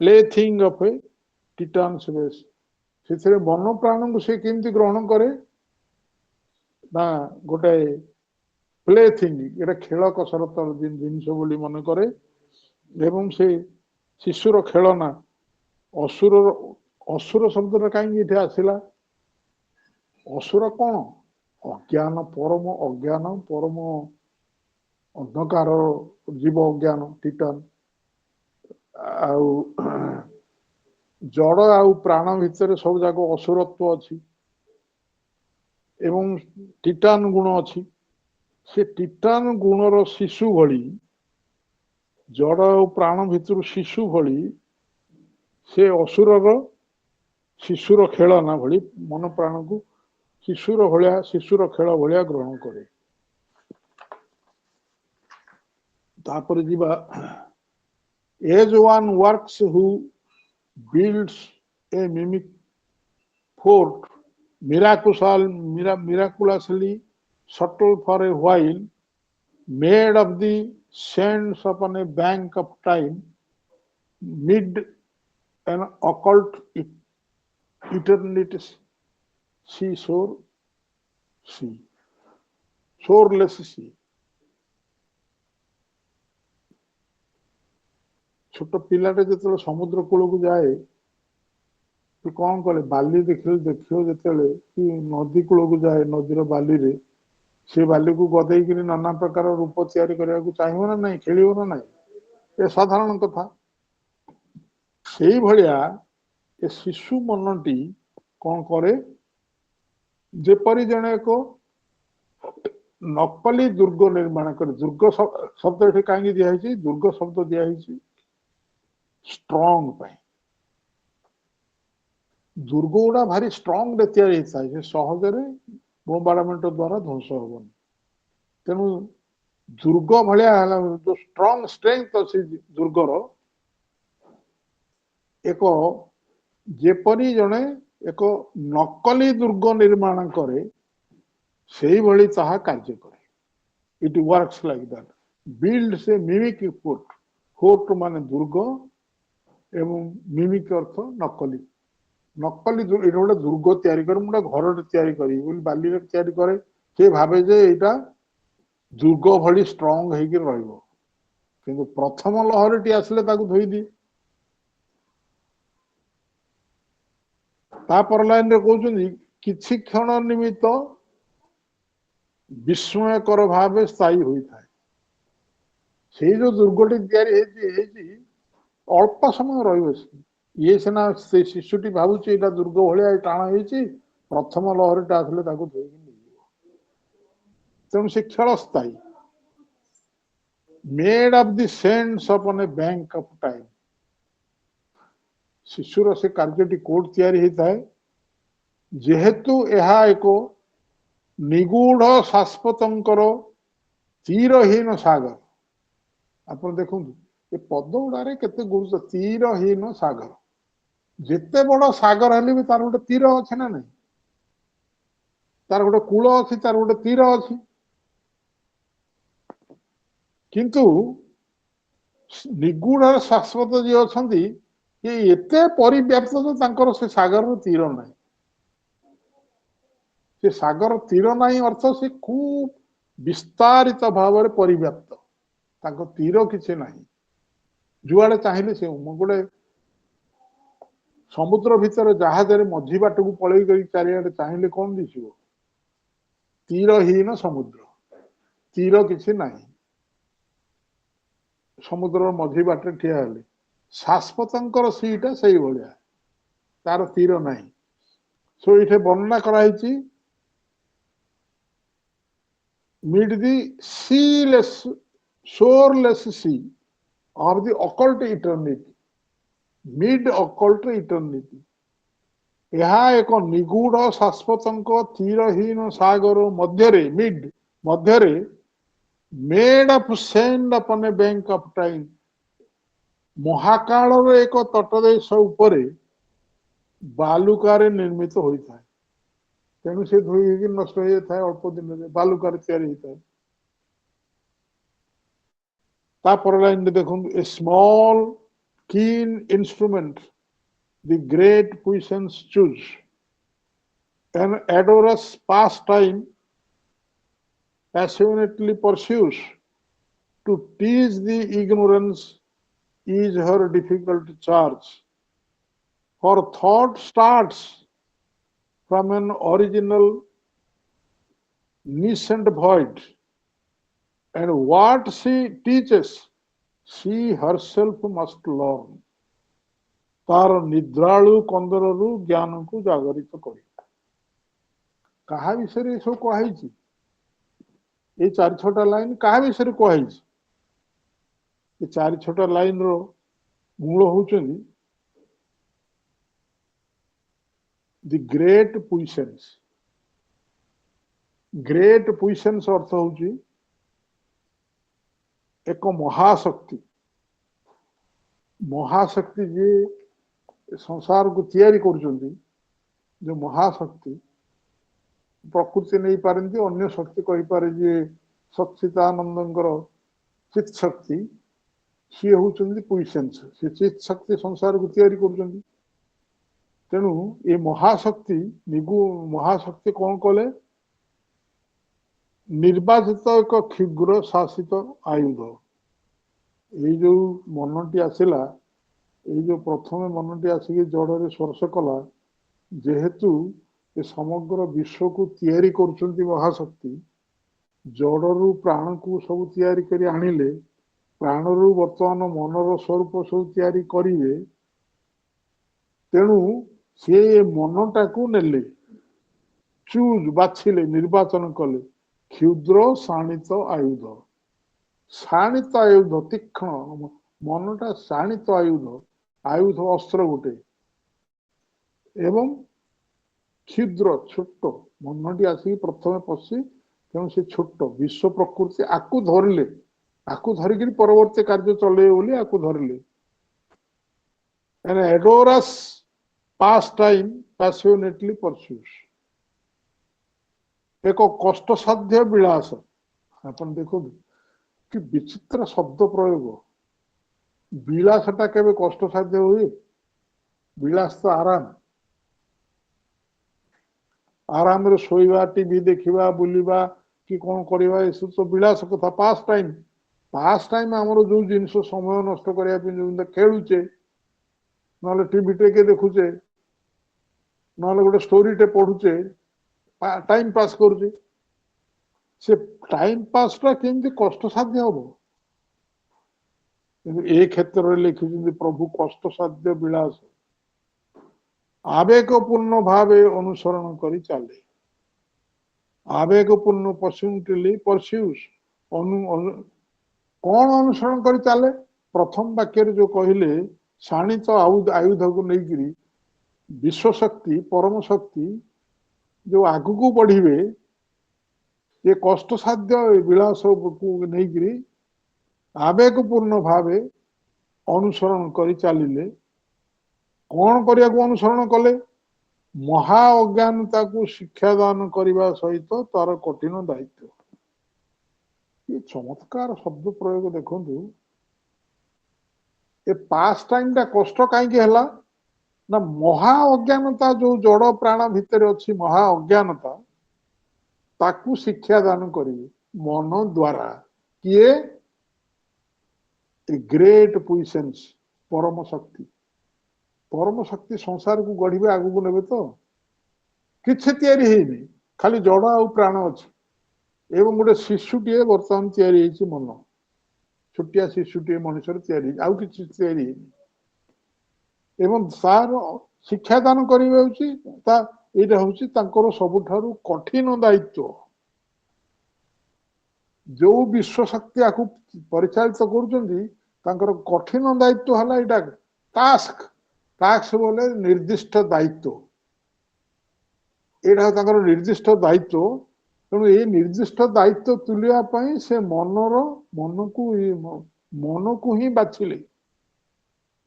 plaything of a titan's babe. ସେଥିରେ ମନ ପ୍ରାଣକୁ ସେ କେମିତି ଗ୍ରହଣ କରେ ନା, ଗୋଟେ ପ୍ଲେ ଥିଙ୍ଗ, ଗୋଟେ ଖେଳ କସରତ ଜିନିଷ ବୋଲି ମନେ କରେ। ଏବଂ ସେ ଶିଶୁର ଖେଳନା। ଅସୁର ଶବ୍ଦଟା କାହିଁକି ଏଠି ଆସିଲା? ଅସୁର କଣ? ଅଜ୍ଞାନ, ପରମ ଅଜ୍ଞାନ, ପରମ ଅନ୍ଧକାର ଜୀବ ଅଜ୍ଞାନ ଟିଟାନ। ଆଉ ଜଡ ଆଉ ପ୍ରାଣ ଭିତରେ ସବୁ ଯାକ ଅସୁରତ୍ୱ ଅଛି ଏବଂ ଟିଟାନ ଗୁଣ ଅଛି। ସେ ଟିଟାନ ଗୁଣର ଶିଶୁ ଭଳି, ଜଡ ଆଉ ପ୍ରାଣ ଭିତରୁ ଶିଶୁ ଭଳି, ସେ ଅସୁରର ଶିଶୁର ଖେଳନା ଭଳି ମନ ପ୍ରାଣକୁ ଶିଶୁର ଖେଳ ଭଳିଆ ଗ୍ରହଣ କରେ। ତାପରେ ଯିବା, as one works who builds a mimic fort miraculously subtle for a while, made of the sands upon a bank of time, mid an occult eternity's shoreless sea. ଛୋଟ ପିଲାଟେ ଯେତେବେଳେ ସମୁଦ୍ର କୂଳକୁ ଯାଏ, ସେ କଣ କରେ, ବାଲି ଦେଖିବ ଯେତେବେଳେ, କି ନଦୀ କୂଳକୁ ଯାଏ, ନଦୀର ବାଲିରେ ସେ ବାଲିକୁ ଗଦେଇକିରି ନାନା ପ୍ରକାର ରୂପ ତିଆରି କରିବାକୁ ଚାହିଁବ ନା ନାହିଁ, ଖେଳିବ ନା ନାହିଁ, ଏ ସାଧାରଣ କଥା। ସେଇଭଳିଆ ଏ ଶିଶୁ ମନଟି କଣ କରେ, ଯେପରି ଜଣେ ଏକ ନକଲି ଦୁର୍ଗ ନିର୍ମାଣ କରେ। ଦୁର୍ଗ ଶବ୍ଦ ଏଠି କାହିଁକି ଦିଆହେଇଛି? ଦୁର୍ଗ ଶବ୍ଦ ଦିଆହେଇଛି ଷ୍ଟ୍ରଙ୍ଗ ପାଇଁ। ଦୁର୍ଗ ଗୁଡା ଭାରି ଷ୍ଟ୍ରଙ୍ଗ ରେ ତିଆରି ହେଇଥାଏ, ସେ ସହଜରେ ବୋମ୍ବାର୍ଡମେଣ୍ଟ ଦ୍ୱାରା ଧ୍ୱଂସ ହବନି। ତେଣୁ ଦୁର୍ଗ ଭଳିଆ ହେଲା, ଯୋଉ ଷ୍ଟ୍ରଙ୍ଗ ଷ୍ଟ୍ରେଂଥ ଅଛି ଦୁର୍ଗର, ଏକ ଯେପରି ଜଣେ ଏକ ନକଲି ଦୁର୍ଗ ନିର୍ମାଣ କରେ, ସେଇଭଳି ତାହା କାର୍ଯ୍ୟ କରେ। It works like that. Builds a mimic fort. Fort ମାନେ ଦୁର୍ଗ ଏବଂ ମିମିକ୍ ଅର୍ଥ ନକଲି। ନକଲି ଏଇଟା ଗୋଟେ ଦୁର୍ଗ ତିଆରି କରେ, ମୁଁ ଗୋଟେ ଘରଟେ ତିଆରି କରିବି ବୋଲି ବାଲିରେ ତିଆରି କରେ। ସେ ଭାବେ ଯେ ଏଇଟା ଦୁର୍ଗ ଭଳି ଷ୍ଟ୍ରଙ୍ଗ ହେଇକି ରହିବ, କିନ୍ତୁ ପ୍ରଥମ ଲହରୀଟି ଆସିଲେ ତାକୁ ଧୋଇଦିଏ। ତାପର ଲାଇନରେ କହୁଛନ୍ତି, କିଛି କ୍ଷଣ ନିମିତ୍ତ ବିସ୍ମୟକର ଭାବେ ସ୍ଥାୟୀ ହୋଇଥାଏ। ସେଇ ଯୋଉ ଦୁର୍ଗଟି ତିଆରି ହେଇଛି ଅଳ୍ପ ସମୟ ରହିବ। ଇଏ ସିନା ସେ ଶିଶୁଟି ଭାବୁଛି ଏଇଟା ଦୁର୍ଗ ଭଳିଆ ଟାଣ ହେଇଛି, ପ୍ରଥମ ଲହରୀଟା ଆସିଲେ ତାକୁ ଧୋଇକି ନେଇଯିବ। ତେଣୁ ସେ ଖେଳ ସ୍ଥାୟୀ। Made of the sands upon a bank of time. ଶିଶୁର ସେ କାର୍ଯ୍ୟଟି କୋଉଠି ତିଆରି ହେଇଥାଏ? ଯେହେତୁ ଏହା ଏକ ନିଗୂଢ ଶାଶ୍ୱତଙ୍କର ତୀରହୀନ ସାଗର। ଆପଣ ଦେଖନ୍ତୁ ଏ ପଦ ଗୁଡାରେ କେତେ ଗୁରୁତ୍ୱ। ତୀରହୀନ ସାଗର। ଯେତେ ବଡ ସାଗର ହେଲେ ବି ତାର ଗୋଟେ ତୀର ଅଛି ନା ନାହିଁ, ତାର ଗୋଟେ କୂଳ ଅଛି, ତାର ଗୋଟେ ତୀର ଅଛି। କିନ୍ତୁ ନିଗୂଢ ଶାଶ୍ୱତ ଯିଏ ଅଛନ୍ତି, ଏତେ ପରିବ୍ୟାପ୍ତ ଯେ ତାଙ୍କର ସେ ସାଗରର ତୀର ନାହିଁ। ସେ ସାଗର ତୀର ନାହିଁ ଅର୍ଥ ସେ ଖୁବ୍ ବିସ୍ତାରିତ ଭାବରେ ପରିବ୍ୟାପ୍ତ, ତାଙ୍କ ତୀର କିଛି ନାହିଁ। ଯୁଆଡେ ଚାହିଁଲେ ସେ ଗୋଟେ समुद्र भितर जहाज मझी बाट को पलई कर चारिआडे चाहिए कौन दिशो तीरहीन समुद्र तीर किसी नहीं समुद्र मझी बाटे ठिया हेले शाश्वतर सीटा से भाया तार तीर नहीं सो ये वर्णना कराई meet the sealess shoreless sea of the occult eternity mid occult eternity ଏହା ଏକ ନିଗୁଡ ଶାଶ୍ୱତଙ୍କ ତୀରହୀନ ସାଗର ମଧ୍ୟରେ ମିଡ୍ ମଧ୍ୟରେ made of sand upon a bank of time ମହାକାଳର ଏକ ତଟଦେଶ ଉପରେ ବାଲୁକାରେ ନିର୍ମିତ ହୋଇଥାଏ ତେଣୁ ସେ ଧୋଇ ହେଇକି ନଷ୍ଟ ହେଇଯାଇଥାଏ ଅଳ୍ପ ଦିନରେ ବାଲୁକାରେ ତିଆରି ହେଇଥାଏ ତାପର ଲାଇନରେ ଦେଖନ୍ତୁ a small keen instrument the great puissance choose an adorous pastime passionately pursues to tease the ignorance is her difficult charge her thought starts from an original nascent void and what she teaches she herself must learn तार निद्रालु कंदरु ज्ञान को जागरित कर कहा विषय सब कही ये 4-6 line कहा विषय कही ये 4-6 लाइन रो मूल होचंदी द ग्रेट पुइसेंस अर्थ होची एक महाशक्ति जी संसार को तैयारी करुचंदी जो महाशक्ति प्रकृति नहीं पारती अन्य शक्ति कही पारे जे सच्चिदानंदंकर चित शक्ति सी होचंदी पुइसेंस से चित शक्ति संसार को तैयारी करुचंदी तेणु ये महाशक्ति महाशक्ति कौन कले निर्वाचित एक क्षुद्र शासित आयुध ये जो मनटी आसला ये जो प्रथम मनटी आसिक जड़े स्पर्श कला जेहेतु ये समग्र विश्व को तैयारी करुचंती महाशक्ति जड़रू प्राण को सब तैयारी करी आनिले प्राणरू वर्तमान मनर स्वरूप सब तैयारी करिवे तेणु से मनटा को नेले चूज बाछिले निर्वाचन कले क्षुद्र शाणित आयुध तीक्ष्ण मनटा शाणित आयुध अस्त्र गोटे एवं क्षुद्र छोट मनटी आसिक प्रथम पशि तेणु से छोट विश्व प्रकृति आकु धरले आकु धरिकी परवर्ती कार्य चले बोली आकु धरले एडोरस पास टाइम पैशनेटली परस्यूज एक कष्टसाध्य विलास अपन देखो कि विचित्र शब्द प्रयोग विलासटा केबे कष्टसाध्य हुए विलास तो आराम रे सोईबा टीवी देखिबा बुलिबा कि कौन करवा ये सब तो विलास कथा पास टाइम आमर जो जिनस समय नष्ट करने खेलुचे ना टीवी टे देखुचे ना गोटे स्टोरी टे पढ़ुचे टाइम पास करुचे से टाइम पास टा केमती कष्टसाध्य हम ए क्षेत्र में लिखिं प्रभु कष्टसाध्य विलास आवेगपूर्ण भाव अनुसरण करी चले आवेगपूर्ण परस्यूज कौन अनुसरण करी चले प्रथम वाक्य जो कहले शाणित आयुध को लेकिन विश्वशक्ति परम शक्ति जो आगु को बढ़िवे ये कष्टसाध्य विलास को लेकिन आवेगपूर्ण भाव अनुसरण करी चलिले कौन करिया को अनुसरण कले महा अज्ञानता को शिक्षादान करने सहित तार कठिन दायित्व ये चमत्कार शब्द प्रयोग देखु ए पास टाइम टा कष्ट कहीं है ना महा अज्ञानता जो जड़ प्राण भितर अच्छी महा अज्ञानता ताकू शिक्षादान करेंगे मन द्वारा किए ग्रेट पुइसेंस परम शक्ति परम शक्ति संसार को गढ़े आग को नेबे तो किसी तैयारी ହେଇନି खाली जड़ आ प्राण अच्छी एवं गोटे शिशुटे बर्तमान या मन छोटिया शिशुटे मनुष्य तैयारी एवं तार शिक्षादान करवा हूँ सबुठारु कठिन दायित्व जो विश्व शक्ति आपको परिचालित कर कठिन दायित्व है यहाँ टास्क टास्क बोले निर्दिष्ट दायित्व यहाँ निर्दिष्ट दायित्व तेणु ये निर्दिष्ट दायित्व तुलिया से मन को ही बाछिले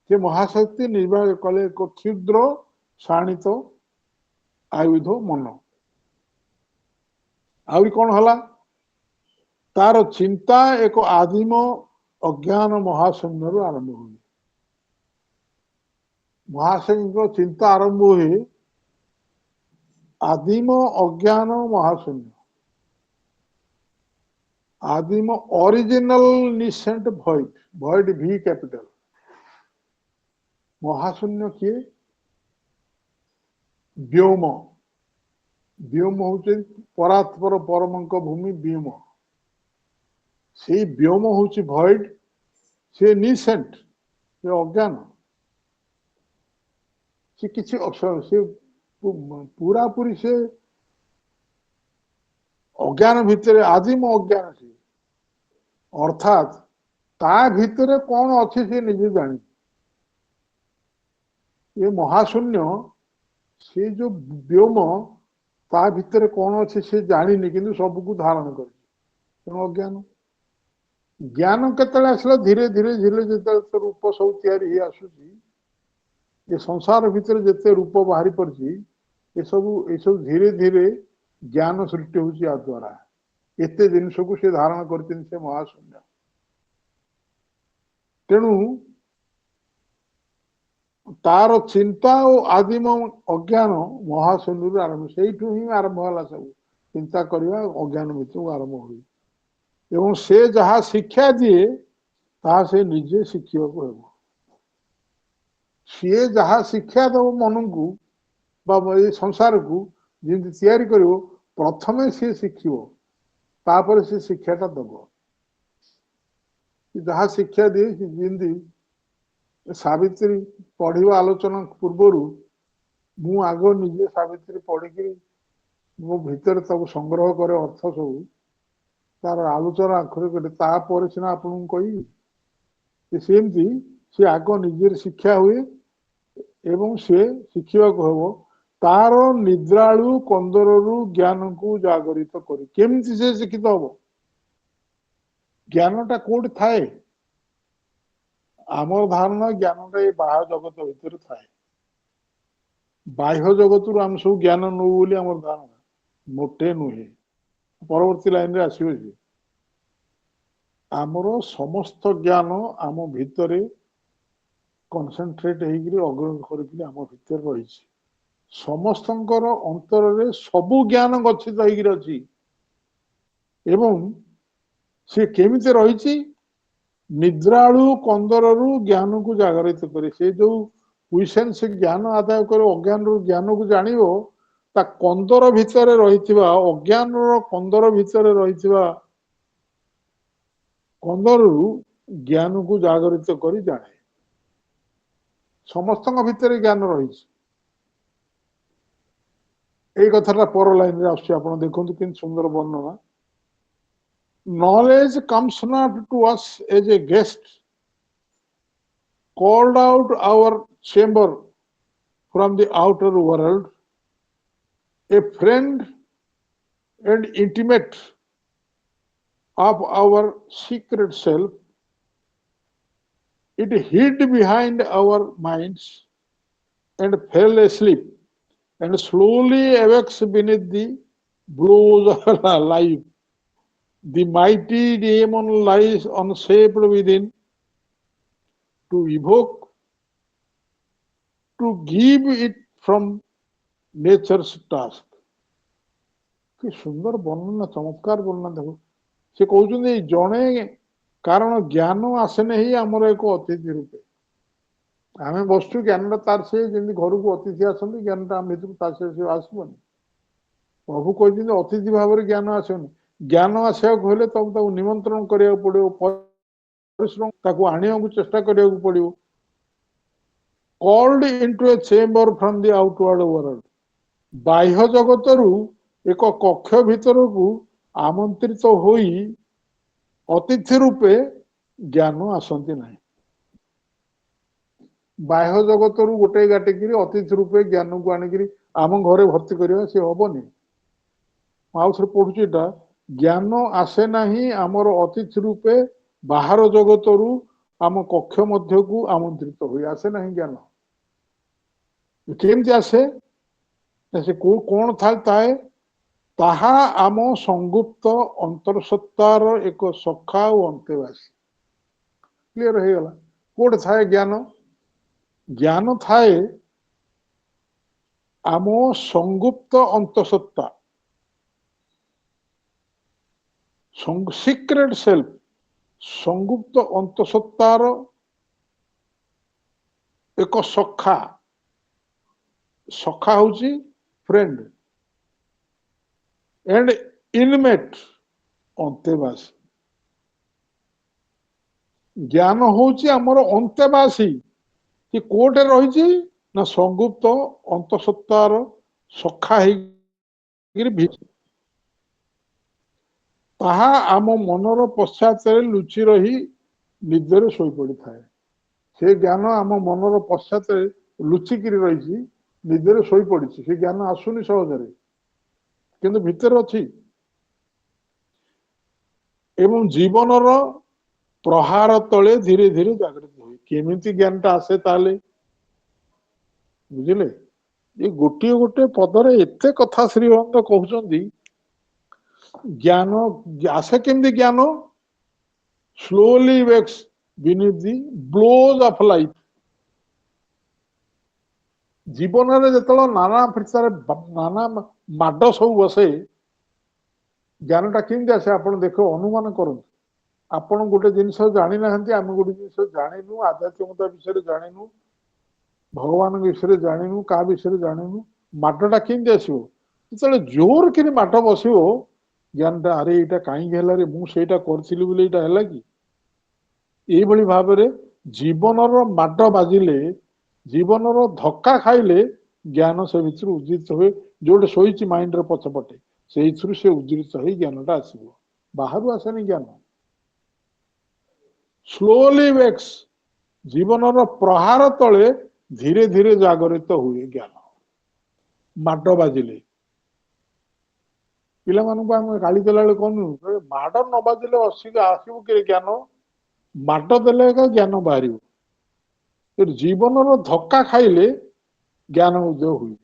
से महाशक्ति निर्वाह कले एक क्षुद्र शाणित आयुध मन आहरी कौन है तार चिंता एक आदिम अज्ञान महाशून्य आरंभ हुए महाशून्य चिंता आरंभ हुए आदिम अज्ञान महाशून्य आदिम ओरिजिनल निसेंट भॉइड भॉइड भी कैपिटल महाशून्य किए व्योम व्योम हूँ परात्पर परमंक भूमि व्योम से व्योम हूँ भॉइड से निसेंट से अज्ञान से किसी से पूरा पूरी से अज्ञान भितर आदिम अज्ञान से अर्थात ता भितर कौन अच्छे से निजे जानी ये महाशून्य से जो व्योम ता भितर कौन अच्छे से जानी किंतु सबको धारण कर तेणु अज्ञान ज्ञान केतले आसला धीरे धीरे धीरे जो रूप सब तैयारी आसुची ये संसार भितर जिते रूप बाहरी पड़ी ये सब धीरे धीरे ज्ञान सृष्टि होची आ द्वारा एते जिनस को से धारण करते से महाशून्य तेणु तार चिंता और आदिम अज्ञान महाशून्य आरंभ से ही आरंभ है सब चिंता करवा अज्ञान भितर आरंभ हुई एवं से जहाँ शिक्षा दिए ता से निजे शिखिया को हेबो सी जहाँ शिक्षा दब मन को संसार को जमी तैयारी कर प्रथमे सी शिखर से शिक्षाटा दब जहाँ शिक्षा दिए जमी सावित्री पढ़ा आलोचना पूर्वर मु आग निजे सावित्री पढ़ी मो भीतर तब संग्रह करे अर्थ सब तार आलोचना आखर कर सीना आपन कही सेमती सी आग निजे शिक्षा हुए एवं से शिखा हम तार निद्रालु कंदरु ज्ञान को जागरित कर केमती से शिक्षित हम ज्ञानटा कौट थाए आमर धारणा ज्ञानटा ये बाह्य जगत भीतर थाए बाह्य जगत आम सब ज्ञान नौ बोली आमर धारणा मोटे नुहे परवर्ती लाइन रे आसीबे जे आमर समस्त ज्ञान आम भितरे कनसेंट्रेट अग्रहण कर आम भीतर रही समस्तंकर अंतर रे सबु ज्ञान गच्छित अच्छी एवं सी केमिते रही निद्रालु कंदरु ज्ञान को जागरित करे से जो क्वेश्चन से ज्ञान आदाय कर अज्ञान ज्ञान को जानिबो ता कंदर भितर रही अज्ञान कंदर भितर रही कंदरु ज्ञान को जागरित कर जाने समस्त भितर ज्ञान रही यही कथा पर लाइन रे आसुची आपण देखंतु कि सुंदर वर्णना knowledge comes not to us as a guest called out our chamber from the outer world, a friend and intimate of our secret self. It hid behind our minds and fell asleep and slowly awakes beneath the blows of life. The mighty demon lies unshaped within to evoke, to give it from nature's task. कि सुंदर वर्णना चमत्कार वर्णना देखो से कहते जड़े कारण ज्ञान आसे नहीं आमर एक अतिथि रूपे ଆମେ ବସୁଛୁ ଜ୍ଞାନଟା ତାର ସେ ଯେମିତି ଘରକୁ ଅତିଥି ଆସନ୍ତି ଜ୍ଞାନଟା ଆମ ଭିତରକୁ ତାର ସେ ଆସିବନି। ପ୍ରଭୁ କହିଛନ୍ତି ଅତିଥି ଭାବରେ ଜ୍ଞାନ ଆସିବନି। ଜ୍ଞାନ ଆସିବାକୁ ହେଲେ ତମକୁ ତାକୁ ନିମନ୍ତ୍ରଣ କରିବାକୁ ପଡିବ, ପରିଶ୍ରମ ତାକୁ ଆଣିବାକୁ ଚେଷ୍ଟା କରିବାକୁ ପଡିବ। Called into a chamber from the outward world, ବାହ୍ୟ ଜଗତରୁ ଏକ କକ୍ଷ ଭିତରକୁ ଆମନ୍ତ୍ରିତ ହୋଇ ଅତିଥି ରୂପେ ଜ୍ଞାନ ଆସନ୍ତି ନାହିଁ। ବାହ୍ୟ ଜଗତରୁ ଗୋଟେ ଗାଟିକିରି ଅତିଥି ରୂପେ ଜ୍ଞାନକୁ ଆଣିକିରି ଆମ ଘରେ ଭର୍ତ୍ତି କରିବା ସେ ହବନି। ଆଉଥରେ ପଢୁଛି ଏଟା, ଜ୍ଞାନ ଆସେ ନାହିଁ ଆମର ଅତିଥି ରୂପେ ବାହାର ଜଗତରୁ ଆମ କକ୍ଷ ମଧ୍ୟକୁ ଆମନ୍ତ୍ରିତ ହୋଇ ଆସେ ନାହିଁ ଜ୍ଞାନ। କେମିତି ଆସେ? ସେ କଣ ଥାଏ? ତାହା ଆମ ସଂଗୁପ୍ତ ଅନ୍ତର୍ସତ୍ତାର ଏକ ସଖା ଓ ଅନ୍ତେବାସୀ। କ୍ଲିୟର ହେଇଗଲା? କୋଉଠି ଥାଏ ଜ୍ଞାନ? ଜ୍ଞାନ ଥାଏ ଆମ ସଂଗୁପ୍ତ ଅନ୍ତଃସତ୍ତା, ସିକ୍ରେଟ ସେଲ୍ଫ, ସଂଗୁପ୍ତ ଅନ୍ତଃସତ୍ତାର ଏକ ସଖା। ସଖା ହଉଛି ଫ୍ରେଣ୍ଡ, ଏଣ୍ଡ ଇନମେଟ ଅନ୍ତେବାସୀ। ଜ୍ଞାନ ହଉଛି ଆମର ଅନ୍ତେବାସୀ। କି କୋଉଟେ ରହିଛି ନା ସଂଗୁପ୍ତ ଅନ୍ତଃସତ୍ତାର ସଖା ହେଇକିରି ତାହା ଆମ ମନର ପଶ୍ଚାତରେ ଲୁଚି ରହି ନିଦରେ ଶୋଇପଡିଥାଏ। ସେ ଜ୍ଞାନ ଆମ ମନର ପଶ୍ଚାତରେ ଲୁଚିକିରି ରହିଛି, ନିଦରେ ଶୋଇପଡିଛି। ସେ ଜ୍ଞାନ ଆସୁନି ସହଜରେ, କିନ୍ତୁ ଭିତରେ ଅଛି। ଏବଂ ଜୀବନର ପ୍ରହାର ତଳେ ଧୀରେ ଧୀରେ ଜାଗ୍ରତ ହୁଏ। କେମିତି ଜ୍ଞାନଟା ଆସେ ତାହେଲେ? ବୁଝିଲେ? ଏ ଗୋଟିଏ ଗୋଟେ ପଦରେ ଏତେ କଥା ଶ୍ରୀଭକ୍ତ କହୁଛନ୍ତି। ଜ୍ଞାନ ଆସେ କେମିତି? ଜ୍ଞାନ ସ୍ଲୋଲି ୱେକ୍ସ ବିନିଥ୍ ଦି ବ୍ଲୋଜ ଅଫ ଲାଇଫ। ଜୀବନରେ ଯେତେବେଳେ ନାନା ମାଡ ସବୁ ବସେ, ଜ୍ଞାନଟା କେମିତି ଆସେ ଆପଣ ଦେଖ, ଅନୁମାନ କରନ୍ତୁ। ଆପଣ ଗୋଟେ ଜିନିଷ ଜାଣିନାହାନ୍ତି, ଆମେ ଗୋଟେ ଜିନିଷ ଜାଣିନୁ, ଆଧ୍ୟାତ୍ମିକତା ବିଷୟରେ ଜାଣିନୁ, ଭଗବାନଙ୍କ ବିଷୟରେ ଜାଣିନୁ, କାହା ବିଷୟରେ ଜାଣିନୁ, ମାଡଟା କେମିତି ଆସିବ? ଯେତେବେଳେ ଜୋର କିରି ମାଡ ବସିବ, ଜ୍ଞାନଟା ଆରେ ଏଇଟା କାହିଁକି ହେଲା ରେ, ମୁଁ ସେଇଟା କରିଥିଲି ବୋଲି ଏଇଟା ହେଲା କି? ଏଇଭଳି ଭାବରେ ଜୀବନର ମାଡ ବାଜିଲେ, ଜୀବନର ଧକ୍କା ଖାଇଲେ ଜ୍ଞାନ ସେ ଭିତରୁ ଉଦ୍ଦିତ ହୁଏ। ଯୋଉଠି ଶୋଇଛି ମାଇଣ୍ଡର ପଛପଟେ, ସେଇଥିରୁ ସେ ଉଦ୍ଦିତ ହେଇ ଜ୍ଞାନଟା ଆସିବ। ବାହାରୁ ଆସେନି ଜ୍ଞାନ। ସ୍ଲୋଲି ୱେକ୍ସ, ଜୀବନର ପ୍ରହାର ତଳେ ଧୀରେ ଧୀରେ ଜାଗରିତ ହୁଏ ଜ୍ଞାନ। ମାଡ ବାଜିଲେ ପିଲାମାନଙ୍କୁ ଆମେ ଗାଳି ଦେଲା ବେଳେ କହୁ, ମାଡ ନ ବାଜିଲେ ଆସିବ କି ଜ୍ଞାନ? ମାଡ ଦେଲେ ଏକା ଜ୍ଞାନ ବାହାରିବ। ଜୀବନର ଧକ୍କା ଖାଇଲେ ଜ୍ଞାନ ଉଦୟ ହୁଏ,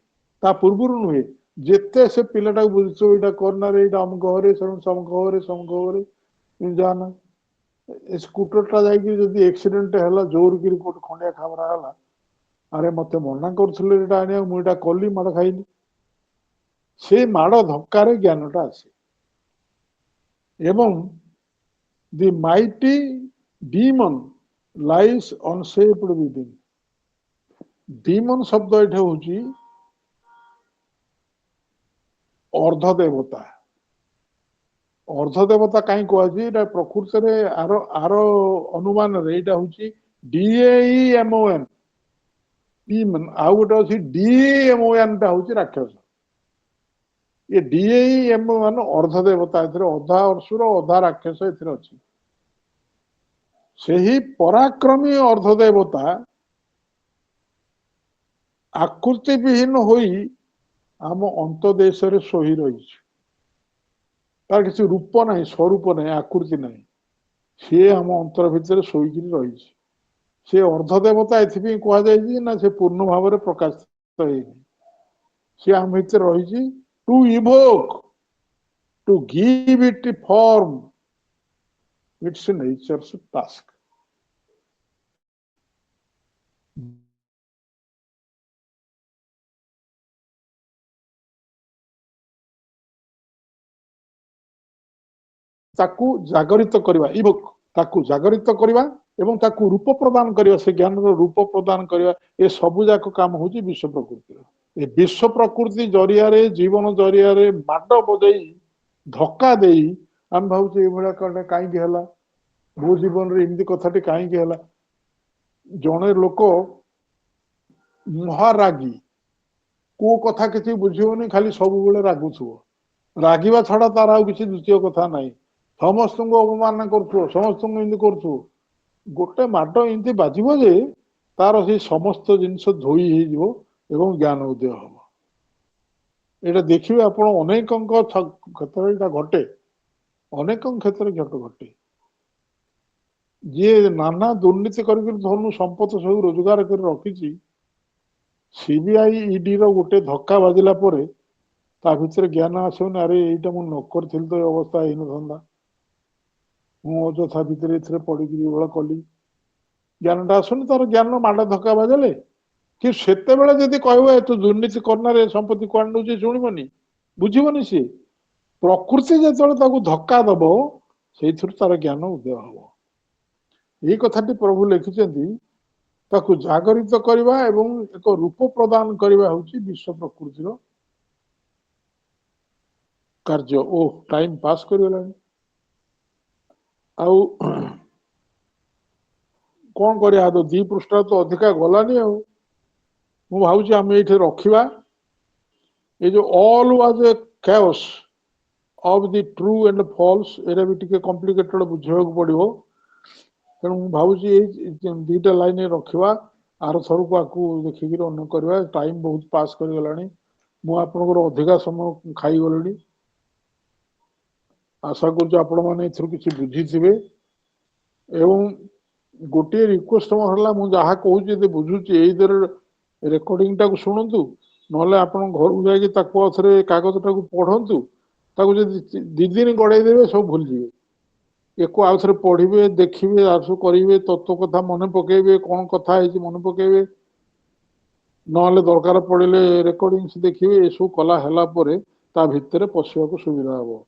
ତା ପୂର୍ବରୁ ନୁହେଁ। ଯେତେ ସେ ପିଲାଟାକୁ ବୁଝୁଛୁ, ଏଇଟା କରନାରେ, ଏଇଟା ଅମୁକ ହରେ, ସମୁକ ହରେ, ଯାନା ସ୍କୁଟରଟା ଯାଇକି ଯଦି ଆକ୍ସିଡେଣ୍ଟ ହେଲା, ଜୋରକିରି କୋଉଠି ଖଣ୍ଡିଆ ଖାବରା ହେଲା, ଆରେ ମତେ ମନା କରୁଥିଲେ ଏଇଟା ଆଣିବାକୁ, ମୁଁ ଏଇଟା କଲି, ମାଡ ଖାଇଲି। ସେ ମାଡ ଧକ୍କାରେ ଜ୍ଞାନଟା ଆସେ। ଏବଂ ଦି ମାଇଟି ଡିମନ ଲାଇସ୍ ଅନସେପ୍ଡ ୱିଦିନ୍। ଡିମନ ଶବ୍ଦ ଏଠି ହଉଛି ଅର୍ଦ୍ଧ ଦେବତା। ଅର୍ଦ୍ଧ ଦେବତା କାହିଁ କୁହାଯାଇଛି? ଏଇଟା ପ୍ରକୃତରେ ଆର ଅନୁମାନରେ ଏଇଟା ହଉଛି DAEMON, ଆଉ ଗୋଟେ ଅଛି DEMON, ଟା ହଉଛି ରାକ୍ଷସ। ଏ DAEMON ଅର୍ଦ୍ଧ ଦେବତା, ଏଥିରେ ଅଧା ଅସୁର ଅଧା ରାକ୍ଷସ ଏଥିରେ ଅଛି। ସେହି ପରାକ୍ରମୀ ଅର୍ଦ୍ଧ ଦେବତା ଆକୃତି ବିହୀନ ହୋଇ ଆମ ଅନ୍ତଦେଶରେ ଶୋଇ ରହିଛି। ତାର କିଛି ରୂପ ନାହିଁ, ସ୍ୱରୂପ ନାହିଁ, ଆକୃତି ନାହିଁ। ସିଏ ଆମ ଅନ୍ତର ଭିତରେ ଶୋଇକିରି ରହିଛି। ସେ ଅର୍ଦ୍ଧ ଦେବତା ଏଥିପାଇଁ କୁହାଯାଇଛି ନା ସେ ପୂର୍ଣ୍ଣ ଭାବରେ ପ୍ରକାଶିତ ହେଇନି। ସିଏ ଆମ ଭିତରେ ରହିଛି to evoke, to give it form, its nature's task. ତାକୁ ଜାଗରିତ କରିବା, ଇଭୋକ୍, ତାକୁ ଜାଗରିତ କରିବା ଏବଂ ତାକୁ ରୂପ ପ୍ରଦାନ କରିବା, ସେ ଜ୍ଞାନର ରୂପ ପ୍ରଦାନ କରିବା, ଏ ସବୁ ଯାକ କାମ ହଉଛି ବିଶ୍ୱ ପ୍ରକୃତିର। ଏ ବିଶ୍ୱ ପ୍ରକୃତି ଜରିଆରେ, ଜୀବନ ଜରିଆରେ ମାଡ ବଜେଇ, ଧକ୍କା ଦେଇ ଆମେ ଭାବୁଛେ ଏଇଭଳିଆ କଥାଟା କାହିଁକି ହେଲା, ମୋ ଜୀବନରେ ଏମିତି କଥାଟି କାହିଁକି ହେଲା। ଜଣେ ଲୋକ ମହାରାଗୀ, କୋଉ କଥା କିଛି ବୁଝିବନି, ଖାଲି ସବୁବେଳେ ରାଗୁଥିବ, ରାଗିବା ଛଡା ତାର ଆଉ କିଛି ଦ୍ୱିତୀୟ କଥା ନାହିଁ। ସମସ୍ତଙ୍କୁ ଅବମାନନା କରୁଥିବ, ସମସ୍ତଙ୍କୁ ଏମିତି କରୁଥିବ, ଗୋଟେ ମାଡ ଏମିତି ବାଜିବ ଯେ ତାର ସେଇ ସମସ୍ତ ଜିନିଷ ଧୋଇ ହେଇଯିବ ଏବଂ ଜ୍ଞାନ ଉଦୟ ହବ। ଏଇଟା ଦେଖିବେ ଆପଣ ଅନେକଙ୍କ କ୍ଷେତ୍ରରେ ଏଇଟା ଘଟେ, ଅନେକଙ୍କ କ୍ଷେତ୍ରରେ ଘଟେ। ଯିଏ ନାନା ଦୁର୍ନୀତି କରିକି ଧନୁ ସମ୍ପଦ ସବୁ ରୋଜଗାର କରି ରଖିଛି, ସିବିଆଇ ଇଡି ର ଗୋଟେ ଧକ୍କା ବାଜିଲା ପରେ ତା ଭିତରେ ଜ୍ଞାନ ଆସିବନି, ଆରେ ଏଇଟା ମୁଁ ନ କରିଥିଲି ତ ଏ ଅବସ୍ଥା ହେଇନଥାନ୍ତା, ମୁଁ ଅଯଥା ଭିତରେ ଏଥିରେ ପଡିକି ଏଇଭଳିଆ କଲି। ଜ୍ଞାନଟା ଆସୁନି, ତାର ଜ୍ଞାନ ମାଡ ଧକ୍କା ବାଜିଲେ। କି ସେତେବେଳେ ଯଦି କହିବ ତୁ ଦୁର୍ନୀତି କରନାରେ ସମ୍ପତ୍ତି କୁଆଡେ ନେଉଛି, ଶୁଣିବନି, ବୁଝିବନି। ସିଏ ପ୍ରକୃତି ଯେତେବେଳେ ତାକୁ ଧକ୍କା ଦବ, ସେଇଥିରୁ ତାର ଜ୍ଞାନ ଉଦୟ ହବ। ଏଇ କଥାଟି ପ୍ରଭୁ ଲେଖିଛନ୍ତି, ତାକୁ ଜାଗରିତ କରିବା ଏବଂ ଏକ ରୂପ ପ୍ରଦାନ କରିବା ହଉଛି ବିଶ୍ୱ ପ୍ରକୃତିର କାର୍ଯ୍ୟ। ଓ ଟାଇମ ପାସ୍ କରିଗଲାଣି, ଆଉ କଣ କରିବା, ଦି ପୃଷ୍ଠା ତ ଅଧିକା ଗଲାନି। ଆଉ ମୁଁ ଭାବୁଛି ଆମେ ଏଇଠି ରଖିବା। ଏ ଯୋଉ all was a chaos of the true and false, ଏଇଟା ବି ଟିକେ କମ୍ପ୍ଲିକେଟେଡ ବୁଝିବାକୁ ପଡିବ। ତେଣୁ ମୁଁ ଭାବୁଛି ଏଇ ଦିଟା ଲାଇନ ରଖିବା, ଆର ଥରକୁ ଆକୁ ଦେଖିକିରି ଅନ୍ୟ କରିବା। ଟାଇମ ବହୁତ ପାସ୍ କରିଗଲାଣି, ମୁଁ ଆପଣଙ୍କର ଅଧିକା ସମୟ ଖାଇଗଲିଣି। ଆଶା କରୁଛି ଆପଣ ମାନେ ଏଥିରୁ କିଛି ବୁଝିଥିବେ। ଏବଂ ଗୋଟିଏ ରିକ୍ୱେଷ୍ଟ ମୋର ହେଲା, ମୁଁ ଯାହା କହୁଛି ଯଦି ବୁଝୁଛି ଏଇ ରେକର୍ଡିଂ ଟାକୁ ଶୁଣନ୍ତୁ, ନହେଲେ ଆପଣ ଘରକୁ ଯାଇକି ତାକୁ ଥରେ କାଗଜଟାକୁ ପଢନ୍ତୁ। ତାକୁ ଯଦି 2 ଦିନ ଗଡେଇ ଦେବେ ସବୁ ଭୁଲିଯିବେ। ୟାକୁ ଆଉ ଥରେ ପଢିବେ, ଦେଖିବେ, ଆସୁ କରିବେ, ତତ୍ଵ କଥା ମନେ ପକେଇବେ, କଣ କଥା ହେଇଛି ମନେ ପକେଇବେ, ନହେଲେ ଦରକାର ପଡିଲେ ରେକର୍ଡିଂସ ଦେଖିବେ। ଏସବୁ କଲା ହେଲା ପରେ ତା ଭିତରେ ପଶିବାକୁ ସୁବିଧା ହବ।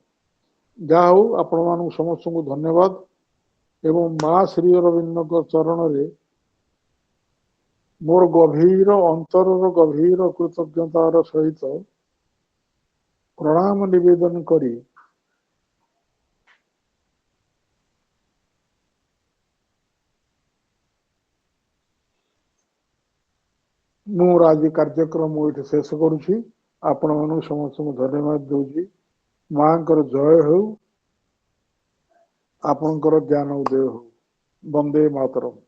ଯାହା ହଉ, ଆପଣ ମାନଙ୍କୁ ସମସ୍ତଙ୍କୁ ଧନ୍ୟବାଦ ଏବଂ ମା ଶ୍ରୀ ଅରବିନ୍ଦଙ୍କ ଚରଣରେ ମୋର ଗଭୀର ଅନ୍ତରର ଗଭୀର କୃତଜ୍ଞତାର ସହିତ ପ୍ରଣାମ ନିବେଦନ କରି ମୁଁ ଆଜି କାର୍ଯ୍ୟକ୍ରମ ଏଠି ଶେଷ କରୁଛି। ଆପଣ ମାନଙ୍କୁ ସମସ୍ତଙ୍କୁ ଧନ୍ୟବାଦ ଦଉଛି। ମାଙ୍କର ଜୟ ହେଉ, ଆପଣଙ୍କର ଜ୍ଞାନ ଉଦୟ ହେଉ। ବନ୍ଦେ ମାତରମ୍।